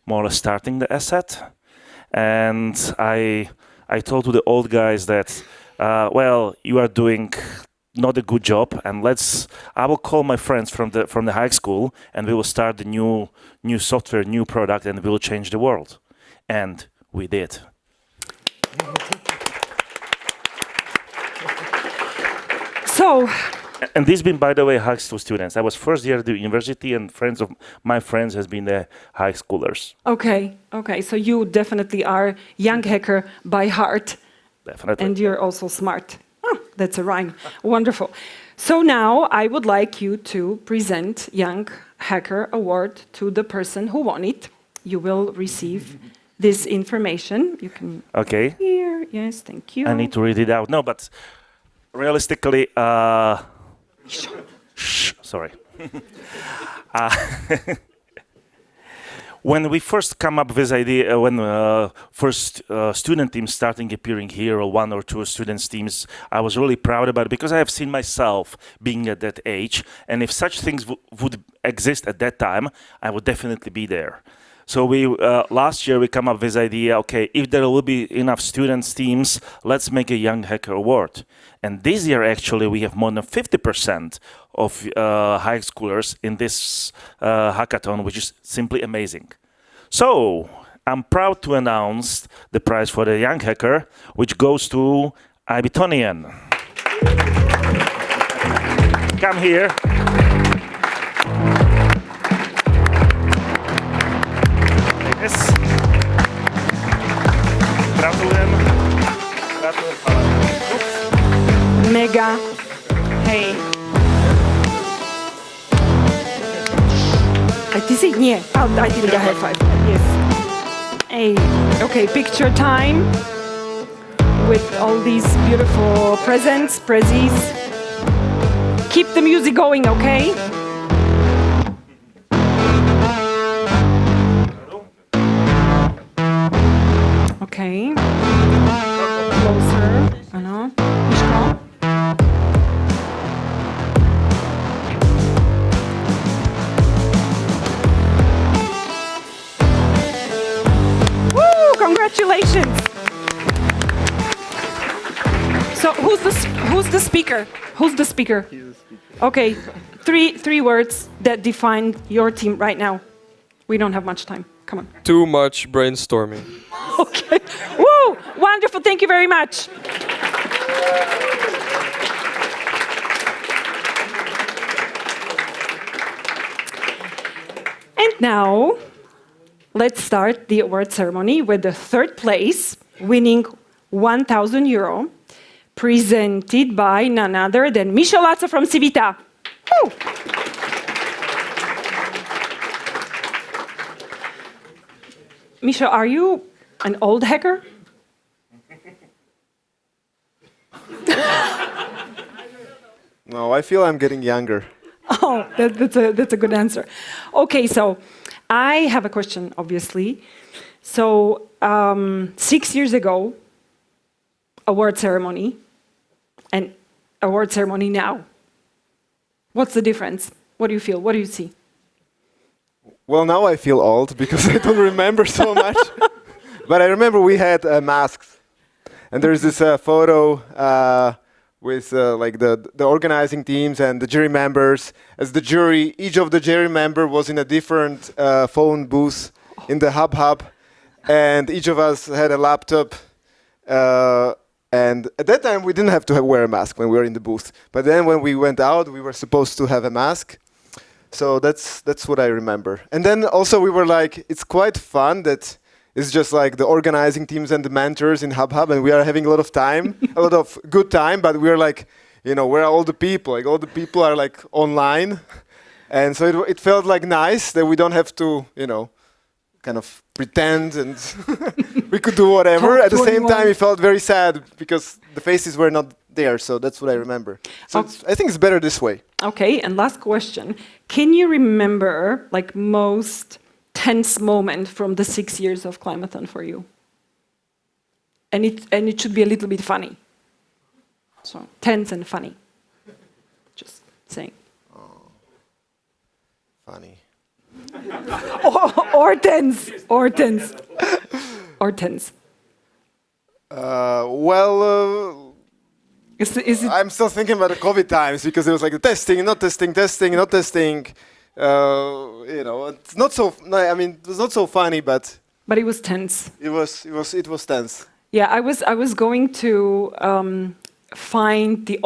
S8: more or less starting the asset. And I told to the old guys that, you are doing not a good job, and I will call my friends from the high school, and we will start the new software, new product, and we will change the world. And we did.
S9: So,
S8: and this been, by the way, high school students. I was first year at the university, and friends of my friends has been the high schoolers.
S9: Okay. So you definitely are young hacker by heart.
S8: Definitely.
S9: And you're also smart. Oh, that's a rhyme. Wonderful. So now I would like you to present Young Hacker Award to the person who won it. You will receive this information. You can.
S8: Okay.
S9: Here. Yes, thank you.
S8: I need to read it out. No, but realistically, sorry. When we first come up with this idea, when first student teams starting appearing here, or 1 or 2 students teams, I was really proud about it because I have seen myself being at that age, and if such things would exist at that time, I would definitely be there. So we last year we come up with this idea, okay, if there will be enough students teams, let's make a Young Hacker Award. And this year actually we have more than 50% of high schoolers in this hackathon, which is simply amazing. So I'm proud to announce the prize for the Young Hacker, which goes to Ibitonian. Come here. Yes. Gratulujeme.
S9: Mega. Hej. A ty si? Nie. I did a high five. Yes. Hey, okay, picture time with all these beautiful presents, prezzies. Keep the music going, okay? Okay. Closer. Ano? Miško? Woo! Congratulations! So who's the speaker? Who's the speaker? He's the speaker. Okay, three words that define your team right now. We don't have much time. Come on.
S11: Too much brainstorming.
S9: Okay. Woo! Wonderful. Thank you very much. And now, let's start the award ceremony with the third place, winning €1,000, presented by none other than Michel Lazzo from Civita. Woo! Michel, are you an old hacker?
S6: No, I feel I'm getting younger.
S9: Oh, that's a good answer. Okay, so I have a question, obviously. So 6 years ago, award ceremony, and award ceremony now. What's the difference? What do you feel? What do you see?
S6: Well, now I feel old because I don't remember so much. But I remember we had masks, and there's this photo with like the organizing teams and the jury members. As the jury, each of the jury member was in a different phone booth in the hub, and each of us had a laptop. And at that time, we didn't have to wear a mask when we were in the booth. But then when we went out, we were supposed to have a mask. So that's what I remember. And then also we were like, it's quite fun that it's just like the organizing teams and the mentors in Hub, and we are having a lot of time, a lot of good time, but we're like, you know, where are all the people? Like all the people are like online. And so it felt like nice that we don't have to, you know, kind of pretend and we could do whatever. At the same time, it felt very sad because the faces were not there. So that's what I remember. So I think it's better this way.
S9: Okay, and last question. Can you remember like most tense moment from the 6 years of Climathon for you? And it should be a little bit funny. So tense and funny. Just saying.
S6: Oh, funny.
S9: or tense. Or tense. Or tense.
S6: Is it I'm still thinking about the COVID times because it was like testing, not testing, testing, not testing. You know, it's not so. I mean, it was not so funny, but
S9: it was tense.
S6: It was tense.
S9: Yeah, I was going to find the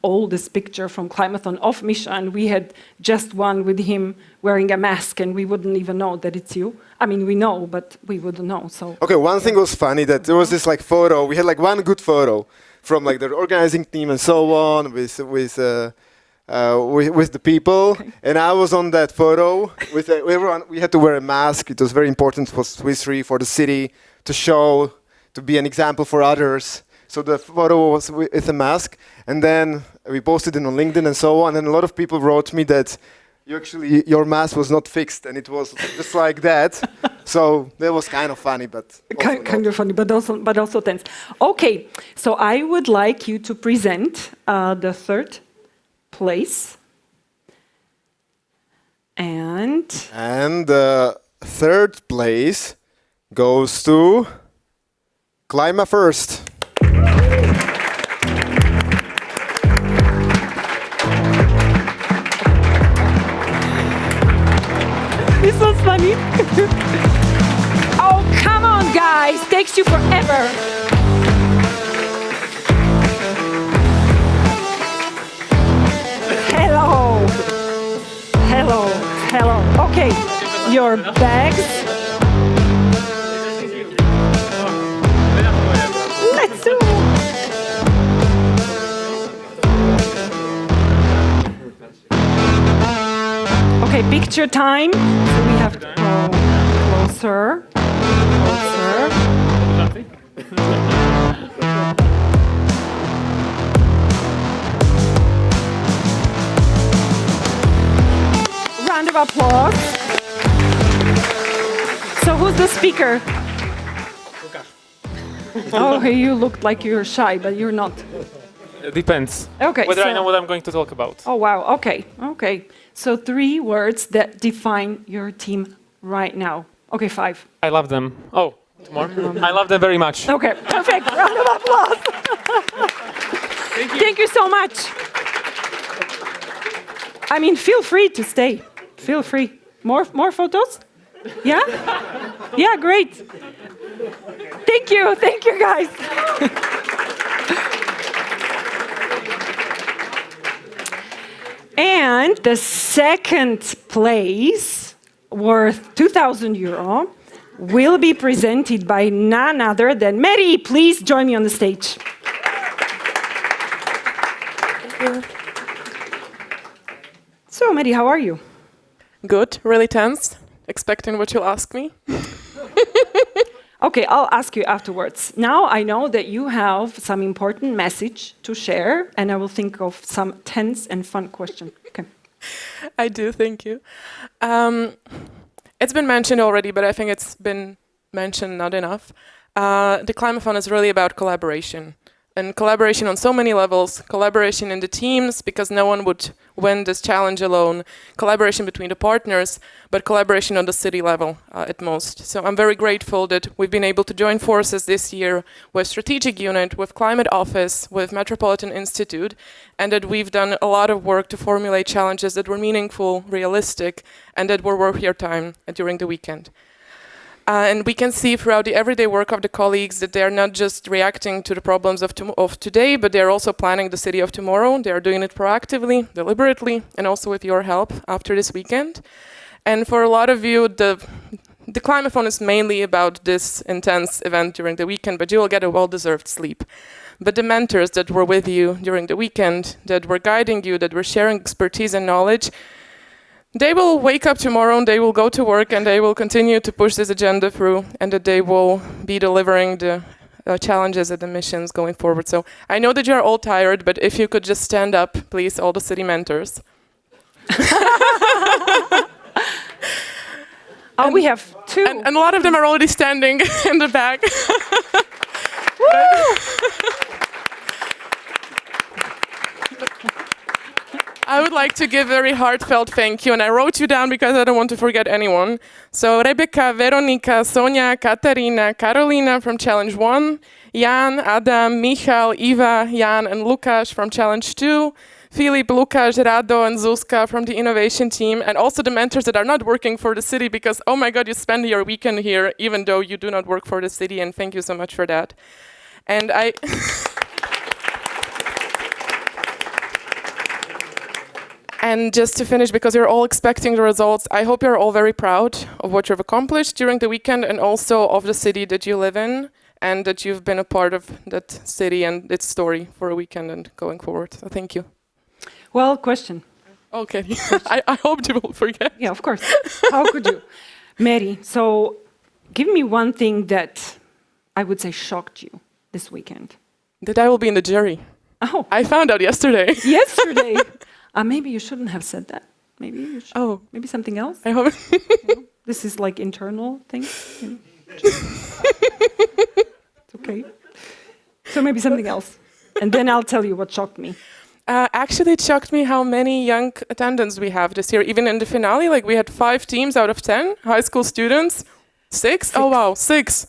S9: oldest picture from Climathon of Misha, and we had just one with him wearing a mask, and we wouldn't even know that it's you. I mean, we know, but we wouldn't know. So
S6: okay, one thing was funny that there was this like photo. We had like one good photo from like the organizing team and so on with the people, okay. And I was on that photo with everyone. We had to wear a mask. It was very important for Swiss Re, for the city, to show, to be an example for others. So the photo was with a mask, and then we posted it on LinkedIn and so on. And a lot of people wrote me that your mask was not fixed, and it was just like that. So that was kind of funny, but
S9: kind of funny, but also tense. Okay, so I would like you to present the third place, and
S6: the third place goes to Clima First.
S9: This was funny. Oh, come on, guys. Takes you forever. Hello. Hello. Hello. Okay. Your bags. Let's do it. Okay, picture time. So we have to go closer. answer. Round of applause. So who's the speaker? Oh, you looked like you're shy, but you're not.
S12: It depends.
S9: Okay.
S12: Whether I know what I'm going to talk about.
S9: Oh, wow. Okay. Okay. So 3 words that define your team right now. Okay, 5.
S12: I love them. Oh, more? I love them very much.
S9: Okay, perfect. Round of applause. Thank you so much. I mean, feel free to stay. Feel free. More photos? Yeah? Yeah, great. Thank you guys. And the second place, worth €2,000, will be presented by none other than Mary. Please join me on the stage. So, Mary, how are you?
S7: Good, really tense, expecting what you'll ask me.
S9: Okay, I'll ask you afterwards. Now I know that you have some important message to share, and I will think of some tense and fun question. Okay.
S7: I do, thank you. It's been mentioned already, but I think it's been mentioned not enough. The Climathon is really about collaboration. And collaboration on so many levels, collaboration in the teams, because no one would win this challenge alone, collaboration between the partners, but collaboration on the city level at most. So I'm very grateful that we've been able to join forces this year with Strategic Unit, with Climate Office, with Metropolitan Institute, and that we've done a lot of work to formulate challenges that were meaningful, realistic, and that were worth your time during the weekend. And we can see throughout the everyday work of the colleagues that they are not just reacting to the problems of today, but they are also planning the city of tomorrow. They are doing it proactively, deliberately, and also with your help after this weekend. And for a lot of you, the Climathon is mainly about this intense event during the weekend, but you will get a well-deserved sleep. But the mentors that were with you during the weekend, that were guiding you, that were sharing expertise and knowledge, they will wake up tomorrow and they will go to work and they will continue to push this agenda through, and that they will be delivering the challenges and the missions going forward. So I know that you're all tired, but if you could just stand up, please, all the city mentors.
S9: We have 2.
S7: And a lot of them are already standing in the back. I would like to give a very heartfelt thank you, and I wrote you down because I don't want to forget anyone. So Rebecca, Veronika, Sonia, Katarina, Karolina from Challenge 1, Jan, Adam, Michal, Eva, Jan, and Lukáš from Challenge 2, Filip, Lukáš, Rado, and Zuzka from the innovation team, and also the mentors that are not working for the city because, oh my God, you spend your weekend here even though you do not work for the city, and thank you so much for that. And And just to finish, because you're all expecting the results, I hope you're all very proud of what you've accomplished during the weekend and also of the city that you live in, and that you've been a part of that city and its story for a weekend and going forward. So thank you.
S9: Well, question.
S7: Okay. I hoped you will forget.
S9: Yeah, of course. How could you? Mary, so give me one thing that I would say shocked you this weekend.
S7: That I will be in the jury.
S9: Oh.
S7: I found out yesterday.
S9: Yesterday? Maybe you shouldn't have said that. Maybe you should.
S7: Oh.
S9: Maybe something else?
S7: I hope.
S9: This is like internal thing. You know? It's okay. So maybe something else. And then I'll tell you what shocked me.
S7: Actually, it shocked me how many young attendants we have this year. Even in the finale, like we had 5 teams out of 10 high school students. 6? Oh wow, 6.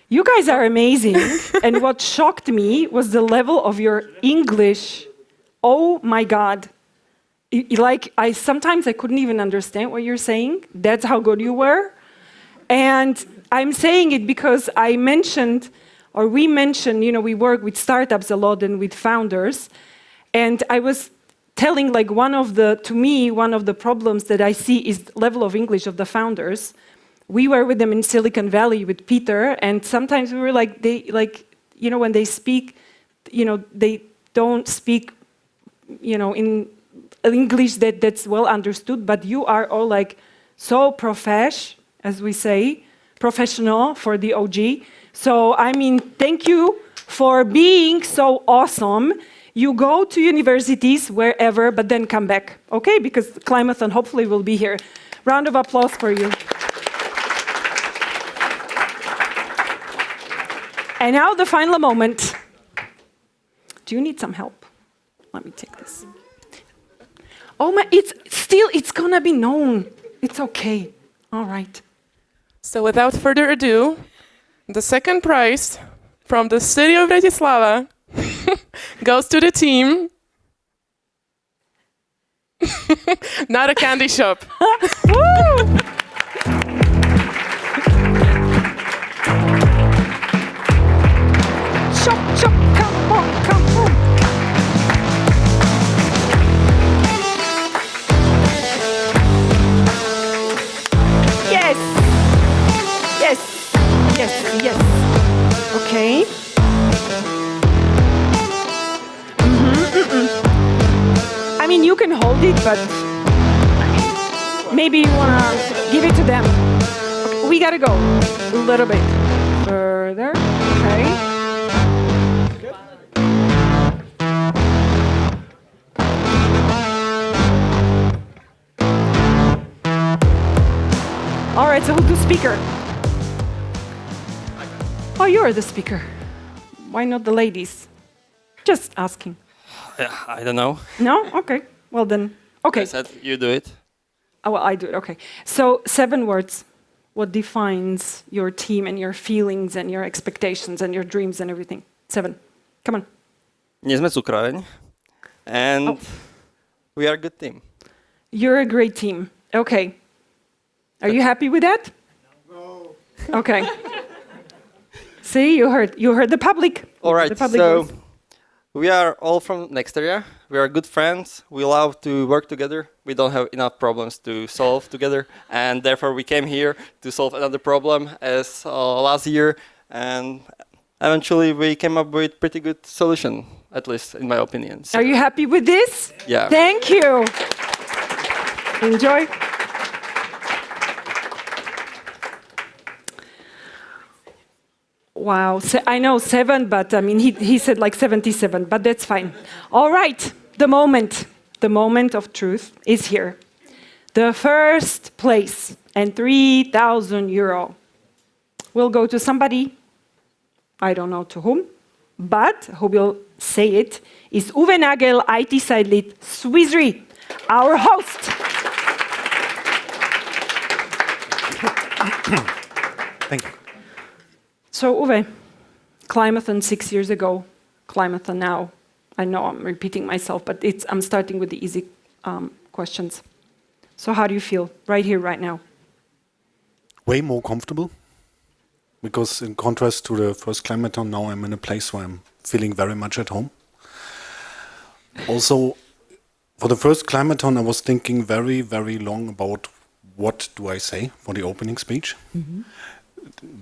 S9: You guys are amazing. And what shocked me was the level of your English. Oh my God. Sometimes I couldn't even understand what you're saying. That's how good you were. And I'm saying it because we mentioned, we work with startups a lot and with founders. And I was telling one of the problems that I see is the level of English of the founders. We were with them in Silicon Valley with Peter, and sometimes we were when they speak, they don't speak, in English that's well understood, but you are all so profesh, as we say, professional, for the OG. So, I mean, thank you for being so awesome. You go to universities, wherever, but then come back, okay? Because Climathon hopefully will be here. Round of applause for you. And now the final moment. Do you need some help? Let me take this. Oh my, it's gonna be known. It's okay. All right.
S7: So without further ado, the second prize from the city of Bratislava goes to the team. Not a candy shop.
S9: Woo! Shop, come on. Yes. Okay. I mean, you can hold it, but maybe you want to give it to them. Okay, we got to go a little bit further. Okay. All right, so who's the speaker? Oh, you're the speaker. Why not the ladies? Just asking.
S21: I don't know.
S9: No? Okay. Well then, okay.
S21: I said you do it.
S9: Oh, well, I do it. Okay. So 7 words. What defines your team and your feelings and your expectations and your dreams and everything? 7. Come on.
S21: Nie sme cukráreň. And we are a good team.
S9: You're a great team. Okay. Are you happy with that? No. Okay. See, you heard the public.
S21: All right.
S9: The public
S21: So
S9: voice.
S21: we are all from next area. We are good friends. We love to work together. We don't have enough problems to solve together, and therefore we came here to solve another problem as last year. And eventually we came up with pretty good solution, at least in my opinion. So
S9: Are you happy with this?
S21: Yeah.
S9: Thank you. Enjoy. Wow, I know 7, but I mean, he said like 77, but that's fine. All right, the moment of truth is here. The first place and 3,000 euro will go to somebody, I don't know to whom, but who will say it is Uwe Nagel, IT side lead, Swissre, our host.
S4: Thank you.
S9: So Uwe, Climathon 6 years ago, Climathon now. I know I'm repeating myself, but I'm starting with the easy questions. So how do you feel right here, right now?
S4: Way more comfortable, because in contrast to the first Climathon, now I'm in a place where I'm feeling very much at home. Also, for the first Climathon, I was thinking very, very long about what do I say for the opening speech.
S9: Mm-hmm.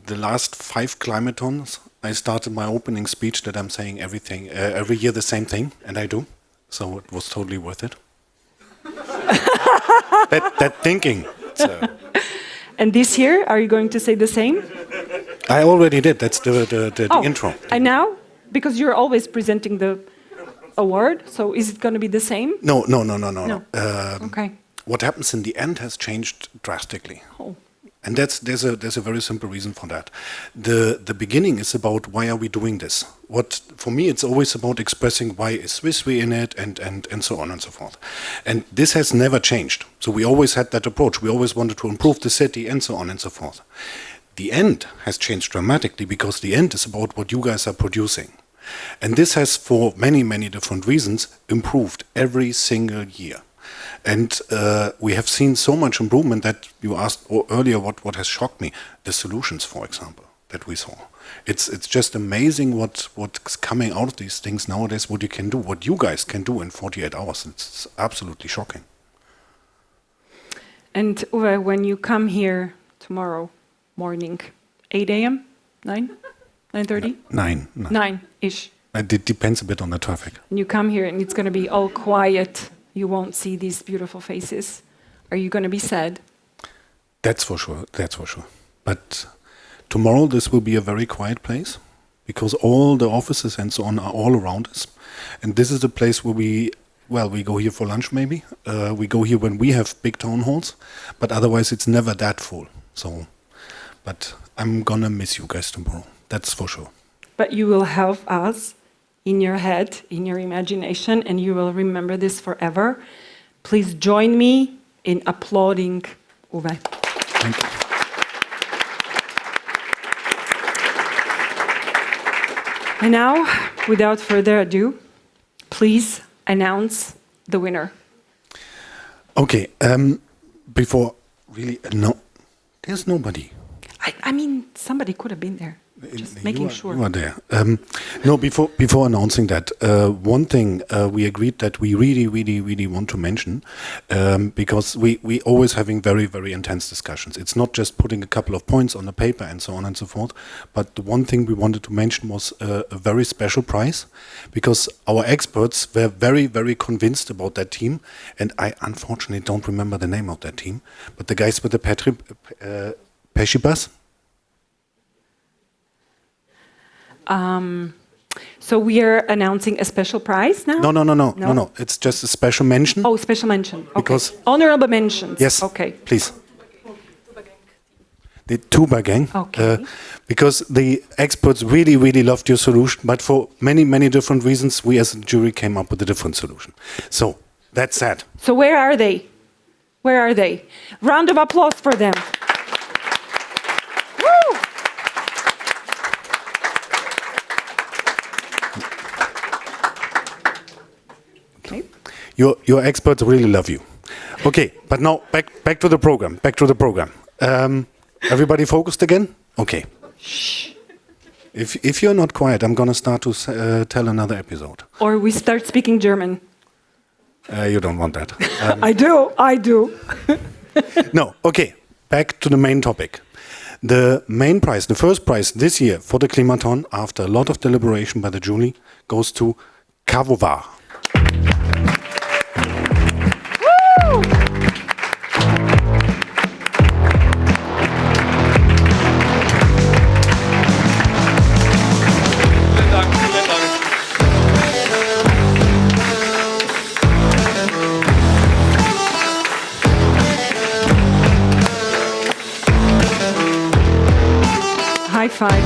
S4: The last 5 Climathons, I started my opening speech that I'm saying every year the same thing, and I do. So it was totally worth it. that thinking. So.
S9: And this year, are you going to say the same?
S4: I already did. That's the intro.
S9: And now? Because you're always presenting the award, so is it going to be the same?
S4: No.
S9: Okay.
S4: What happens in the end has changed drastically.
S9: Oh.
S4: And there's a very simple reason for that. The beginning is about why are we doing this? For me, it's always about expressing why is Swissre in it and so on and so forth. And this has never changed. So we always had that approach. We always wanted to improve the city and so on and so forth. The end has changed dramatically because the end is about what you guys are producing. And this has, for many, many different reasons, improved every single year. And we have seen so much improvement that you asked earlier what has shocked me. The solutions, for example, that we saw. It's just amazing what's coming out of these things nowadays, what you can do, what you guys can do in 48 hours. It's absolutely shocking.
S9: And Uwe, when you come here tomorrow morning, 8 a.m., 9? 9:30?
S4: 9.
S9: 9-ish.
S4: It depends a bit on the traffic.
S9: And you come here and it's going to be all quiet. You won't see these beautiful faces. Are you going to be sad?
S4: That's for sure. But tomorrow this will be a very quiet place because all the offices and so on are all around us. And this is the place where we go here for lunch maybe. We go here when we have big town halls, but otherwise it's never that full. So, but I'm gonna miss you guys tomorrow. That's for sure.
S9: But you will have us in your head, in your imagination, and you will remember this forever. Please join me in applauding Uwe.
S4: Thank you.
S9: And now, without further ado, please announce the winner.
S4: Okay, before really, no, there's nobody.
S9: I mean, somebody could have been there. Just making sure.
S4: You are there. No, before announcing that, one thing we agreed that we really want to mention, because we always having very, very intense discussions. It's not just putting a couple of points on the paper and so on and so forth, but the one thing we wanted to mention was a very special prize, because our experts were very, very convinced about that team, and I unfortunately don't remember the name of that team, but the guys with the Peshibas.
S9: So we are announcing a special prize now?
S4: No. It's just a special mention.
S9: Oh, special mention. Okay.
S4: Because
S9: honorable mentions.
S4: Yes.
S9: Okay.
S4: Please. The Tuba gang.
S9: Okay.
S4: Because the experts really loved your solution, but for many different reasons, we as a jury came up with a different solution. So that's that.
S9: So where are they? Where are they? Round of applause for them.
S4: Your experts really love you. Okay, but now back to the program. Everybody focused again? Okay. Shh. If you're not quiet, I'm gonna start to tell another episode.
S9: Or we start speaking German.
S4: You don't want that.
S9: I do.
S4: No, okay. Back to the main topic. The main prize, the first prize this year for the Climathon, after a lot of deliberation by the jury, goes to Kavovar.
S9: High five.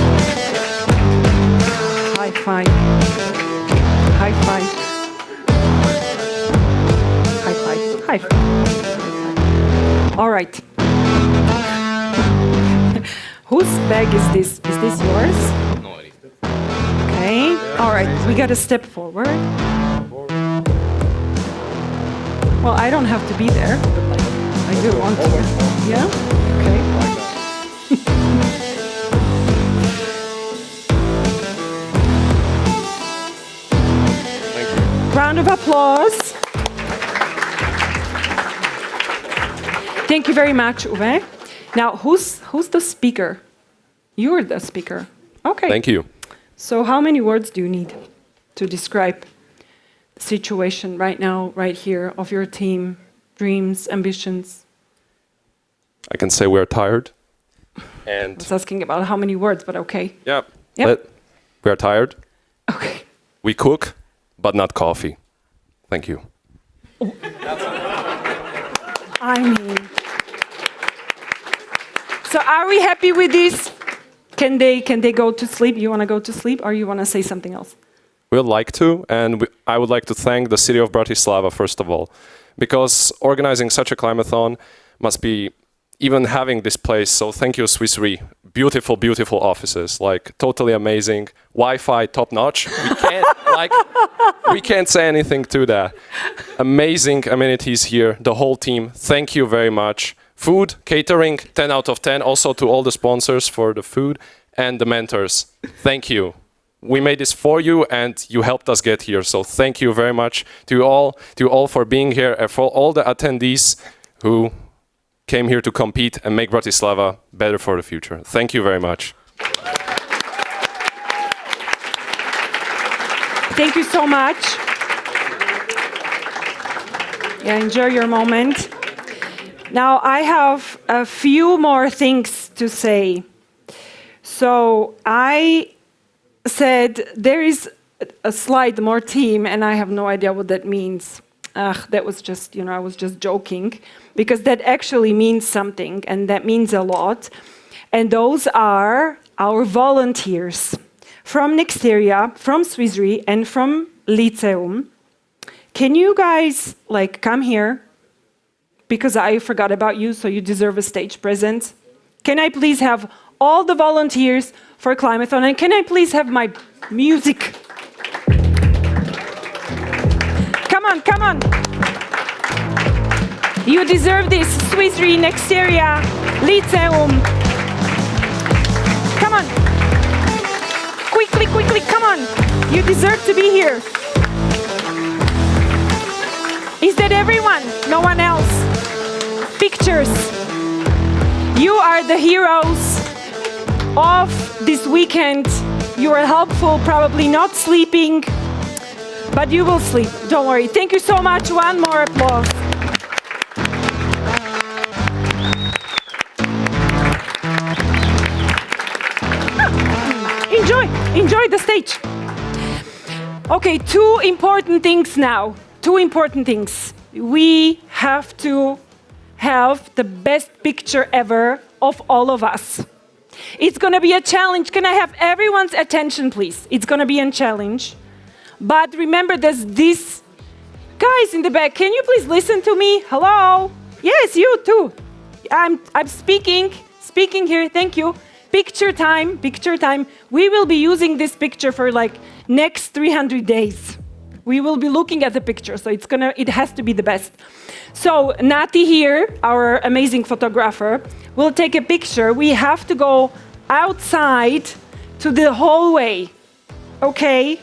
S9: High five. High five. High five. High five. All right. Whose bag is this? Is this yours?
S11: No idea.
S9: Okay. All right. We got to step forward. Well, I don't have to be there, but like, I do want to. Yeah? Okay. Round of applause. Thank you very much, Uwe. Now, who's the speaker? You're the speaker. Okay.
S11: Thank you.
S9: So how many words do you need to describe the situation right now, right here, of your team, dreams, ambitions?
S11: I can say we're tired.
S9: I
S11: And
S9: was asking about how many words, but okay.
S11: yeah,
S9: Yep.
S11: we are tired.
S9: Okay.
S11: We cook, but not coffee. Thank you.
S9: I mean, so are we happy with this? Can they go to sleep? You want to go to sleep, or you want to say something else?
S11: We'd like to, and I would like to thank the city of Bratislava first of all, because organizing such a Climathon must be even having this place. So thank you, Swiss Re. Beautiful, beautiful offices, like totally amazing. Wi-Fi top notch. We can't say anything to that. Amazing amenities here. The whole team. Thank you very much. Food, catering, 10 out of 10. Also to all the sponsors for the food and the mentors. Thank you. We made this for you, and you helped us get here. So thank you very much to you all for being here, and for all the attendees who came here to compete and make Bratislava better for the future. Thank you very much.
S9: Thank you so much. Yeah, enjoy your moment. Now, I have a few more things to say. So I said there is a slide more team, and I have no idea what that means. That was just, I was just joking, because that actually means something, and that means a lot. And those are our volunteers from Nexteria, from Swissry, and from Lyceum. Can you guys come here? Because I forgot about you, so you deserve a stage presence. Can I please have all the volunteers for Climathon, and can I please have my music? Come on, come on. You deserve this. Swissry, Nexteria, Lyceum. Come on. Quickly, quickly, come on. You deserve to be here. Is that everyone? No one else? Pictures. You are the heroes of this weekend. You are helpful, probably not sleeping, but you will sleep. Don't worry. Thank you so much. One more applause. Enjoy the stage. Okay, two important things now. Two important things. We have to have the best picture ever of all of us. It's going to be a challenge. Can I have everyone's attention, please? It's going to be a challenge. But remember, there's these guys in the back. Can you please listen to me? Hello? Yes, you too. I'm speaking here. Thank you. Picture time, picture time. We will be using this picture for next 300 days. We will be looking at the picture, so it has to be the best. So Nati here, our amazing photographer, will take a picture. We have to go outside to the hallway. Okay?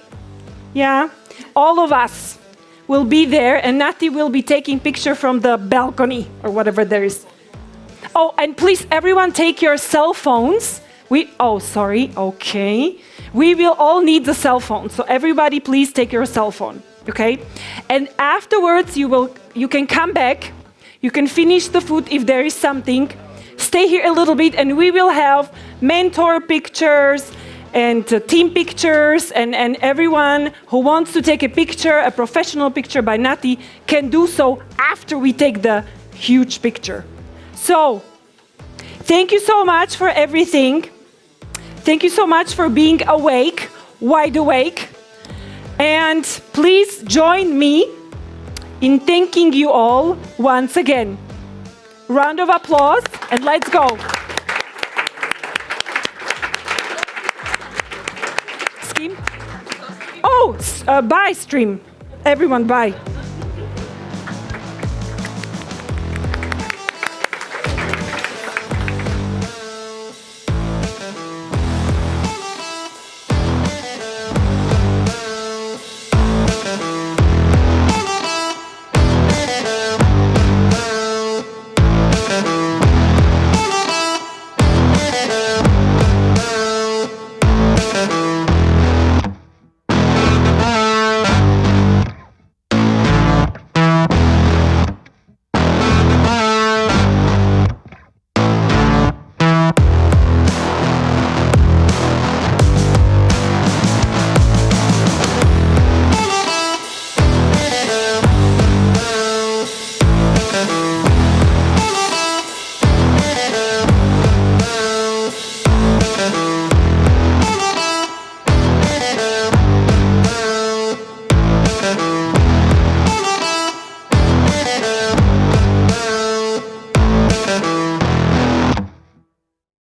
S9: Yeah? All of us will be there, and Nati will be taking picture from the balcony or whatever there is. Oh, and please, everyone take your cell phones. Okay. We will all need the cell phone. So everybody, please take your cell phone, okay? And afterwards, you can come back. You can finish the food if there is something. Stay here a little bit, and we will have mentor pictures and team pictures, and everyone who wants to take a picture, a professional picture by Nati, can do so after we take the huge picture. So, thank you so much for everything. Thank you so much for being awake, wide awake. And please join me in thanking you all once again. Round of applause, and let's go. Scheme? Oh, bye, stream. Everyone, bye.